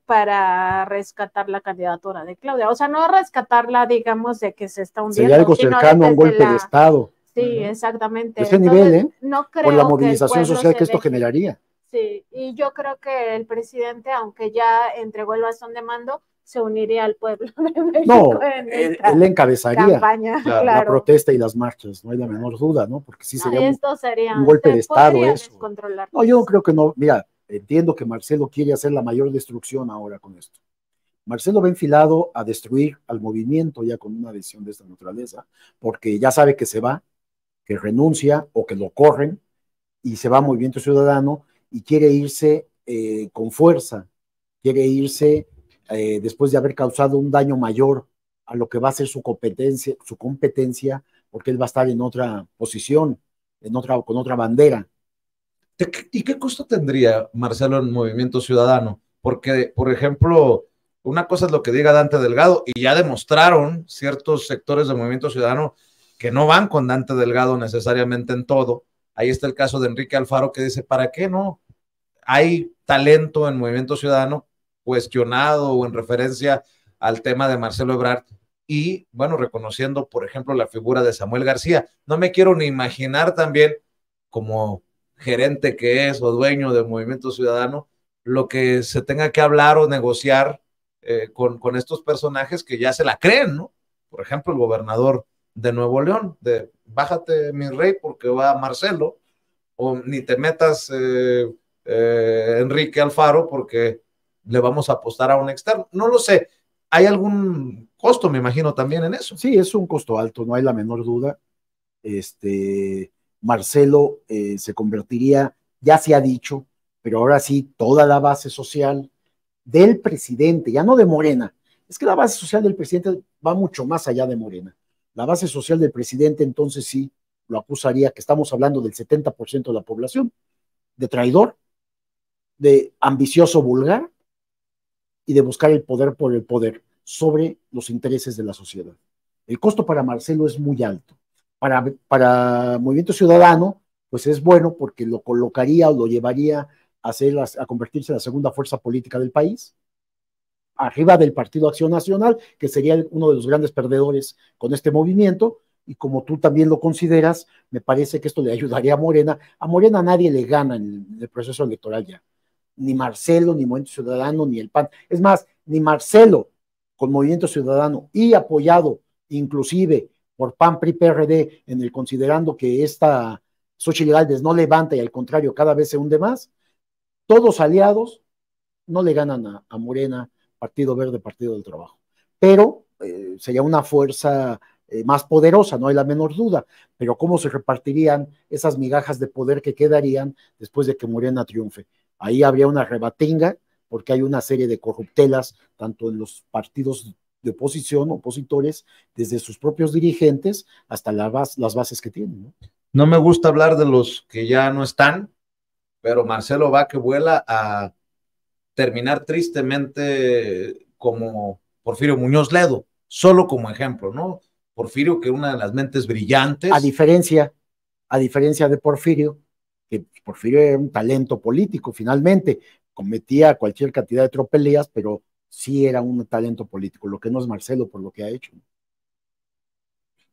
B: para rescatar la candidatura de Claudia. O sea, no rescatarla, digamos, de que se está hundiendo.
C: Sería algo cercano a un golpe de Estado.
B: Sí, exactamente.
C: De ese nivel, ¿eh?
B: No creo
C: por la movilización social que esto
B: deje.
C: generaría.
B: Sí, y yo creo que el presidente, aunque ya entregó el bastón de mando, se uniría al pueblo de México.
C: No, él encabezaría
B: campaña,
C: la protesta y las marchas, no hay la menor duda, ¿no? Porque sí sería un golpe de Estado eso. No, yo creo que no. Mira, entiendo que Marcelo quiere hacer la mayor destrucción ahora con esto. Marcelo va enfilado a destruir al movimiento ya con una decisión de esta naturaleza, porque ya sabe que se va, que renuncia o que lo corren y se va a Movimiento Ciudadano y quiere irse con fuerza, quiere irse después de haber causado un daño mayor a lo que va a ser su competencia, porque él va a estar en otra posición, con otra bandera.
A: ¿Y qué costo tendría Marcelo en Movimiento Ciudadano? Porque, por ejemplo, una cosa es lo que diga Dante Delgado, y ya demostraron ciertos sectores del Movimiento Ciudadano que no van con Dante Delgado necesariamente en todo. Ahí está el caso de Enrique Alfaro, que dice, ¿para qué no? Hay talento en Movimiento Ciudadano cuestionado o en referencia al tema de Marcelo Ebrard, y bueno, reconociendo, por ejemplo, la figura de Samuel García. No me quiero ni imaginar también como gerente que es o dueño del Movimiento Ciudadano, lo que se tenga que hablar o negociar con estos personajes que ya se la creen, ¿no? Por ejemplo, el gobernador de Nuevo León, de bájate mi rey porque va Marcelo, o ni te metas Enrique Alfaro porque le vamos a apostar a un externo. No lo sé, hay algún costo, me imagino, también en eso.
C: Sí, es un costo alto, no hay la menor duda. Marcelo se convertiría, ya se ha dicho, pero ahora sí, toda la base social del presidente, ya no de Morena, es que la base social del presidente va mucho más allá de Morena. La base social del presidente entonces sí lo acusaría, que estamos hablando del 70% de la población, de traidor, de ambicioso vulgar y de buscar el poder por el poder sobre los intereses de la sociedad. El costo para Marcelo es muy alto. Para Movimiento Ciudadano, pues es bueno porque lo colocaría o lo llevaría a convertirse en la segunda fuerza política del país, arriba del Partido Acción Nacional, que sería uno de los grandes perdedores con este movimiento, y como tú también lo consideras, me parece que esto le ayudaría a Morena. A Morena nadie le gana en el proceso electoral ya. ni Marcelo, ni Movimiento Ciudadano, ni el PAN. Es más, ni Marcelo con Movimiento Ciudadano y apoyado inclusive por PAN, PRI, PRD, en el considerando que esta Xochitl Gálvez no levanta y al contrario cada vez se hunde más, todos aliados no le ganan a Morena, Partido Verde, Partido del Trabajo. Pero sería una fuerza más poderosa, no hay la menor duda, pero cómo se repartirían esas migajas de poder que quedarían después de que Morena triunfe. Ahí habría una rebatinga, porque hay una serie de corruptelas, tanto en los partidos de oposición, opositores, desde sus propios dirigentes hasta las bases que tienen, ¿no?
A: No me gusta hablar de los que ya no están, pero Marcelo va que vuela a terminar tristemente como Porfirio Muñoz Ledo, solo como ejemplo, ¿no? Porfirio, que una de las mentes brillantes.
C: A diferencia de Porfirio, que Porfirio era un talento político, finalmente, cometía cualquier cantidad de tropelías, pero sí era un talento político, lo que no es Marcelo por lo que ha hecho.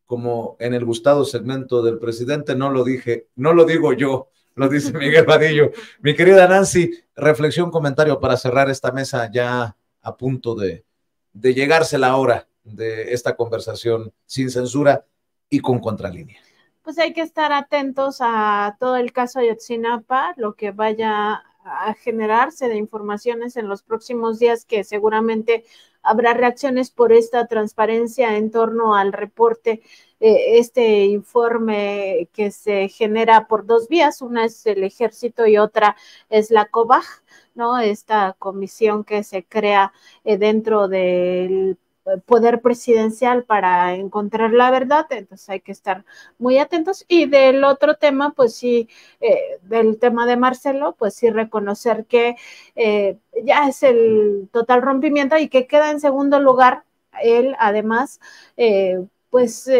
A: Como en el gustado segmento del presidente, no lo digo yo, lo dice Miguel Vadillo. Mi querida Nancy, reflexión, comentario para cerrar esta mesa ya a punto de llegarse la hora de esta conversación sin censura y con Contralínea.
B: Pues hay que estar atentos a todo el caso Ayotzinapa, lo que vaya a generarse de informaciones en los próximos días, que seguramente habrá reacciones por esta transparencia en torno al reporte, este informe que se genera por dos vías, una es el Ejército y otra es la COBAG, ¿no? Esta comisión que se crea dentro del poder presidencial para encontrar la verdad, entonces hay que estar muy atentos. Y del otro tema, pues sí, del tema de Marcelo, pues sí reconocer que ya es el total rompimiento y que queda en segundo lugar él, además, pues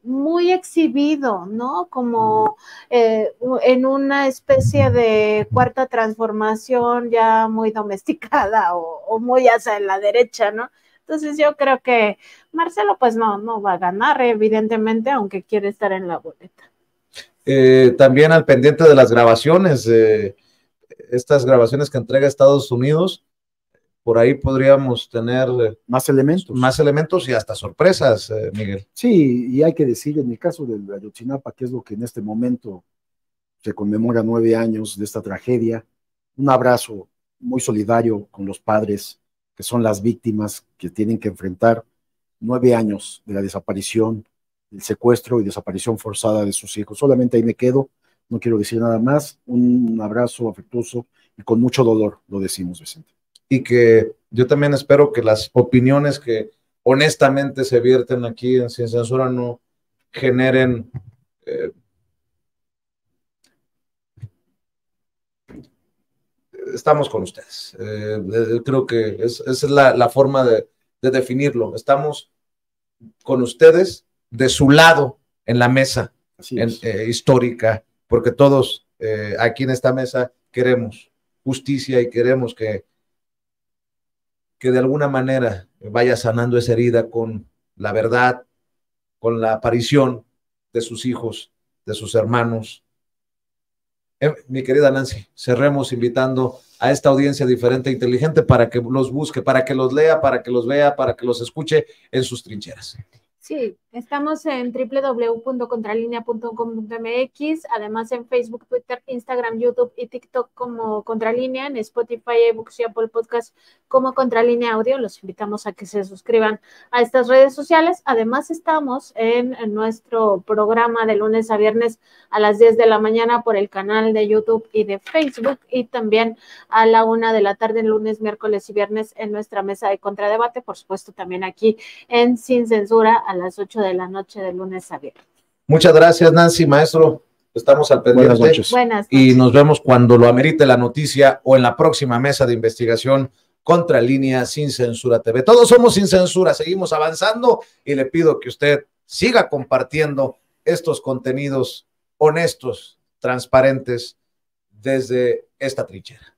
B: muy exhibido, ¿no? Como en una especie de cuarta transformación ya muy domesticada o muy hacia la derecha, ¿no? Entonces yo creo que Marcelo pues no va a ganar, evidentemente, aunque quiere estar en la boleta.
A: También al pendiente de las grabaciones, estas grabaciones que entrega Estados Unidos, por ahí podríamos tener
C: más elementos
A: y hasta sorpresas, Miguel.
C: Sí, y hay que decir, en el caso de Ayotzinapa, que es lo que en este momento se conmemora 9 años de esta tragedia, un abrazo muy solidario con los padres, que son las víctimas que tienen que enfrentar 9 años de la desaparición, el secuestro y desaparición forzada de sus hijos. Solamente ahí me quedo, no quiero decir nada más, un abrazo afectuoso y con mucho dolor, lo decimos, Vicente.
A: Y que yo también espero que las opiniones que honestamente se vierten aquí en Sin Censura no generen estamos con ustedes. Creo que esa es la forma de definirlo. Estamos con ustedes de su lado en la mesa histórica, porque todos aquí en esta mesa queremos justicia y queremos que de alguna manera vaya sanando esa herida con la verdad, con la aparición de sus hijos, de sus hermanos. Mi querida Nancy, cerremos invitando a esta audiencia diferente e inteligente para que los busque, para que los lea, para que los vea, para que los escuche en sus trincheras.
B: Sí, estamos en www.contralinea.com.mx, además en Facebook, Twitter, Instagram, YouTube y TikTok como Contralínea, en Spotify, iBooks y Apple Podcast como Contralínea Audio. Los invitamos a que se suscriban a estas redes sociales. Además estamos en nuestro programa de lunes a viernes a las 10 de la mañana por el canal de YouTube y de Facebook, y también a la 1 de la tarde, lunes, miércoles y viernes en nuestra mesa de contradebate, por supuesto también aquí en Sin Censura a las 8 de la noche de lunes a viernes.
A: Muchas gracias, Nancy, maestro. Estamos al pendiente.
C: Buenas noches.
B: Buenas noches.
A: Y nos vemos cuando lo amerite la noticia o en la próxima mesa de investigación Contralínea Sin Censura TV. Todos somos Sin Censura, seguimos avanzando y le pido que usted siga compartiendo estos contenidos honestos, transparentes desde esta trinchera.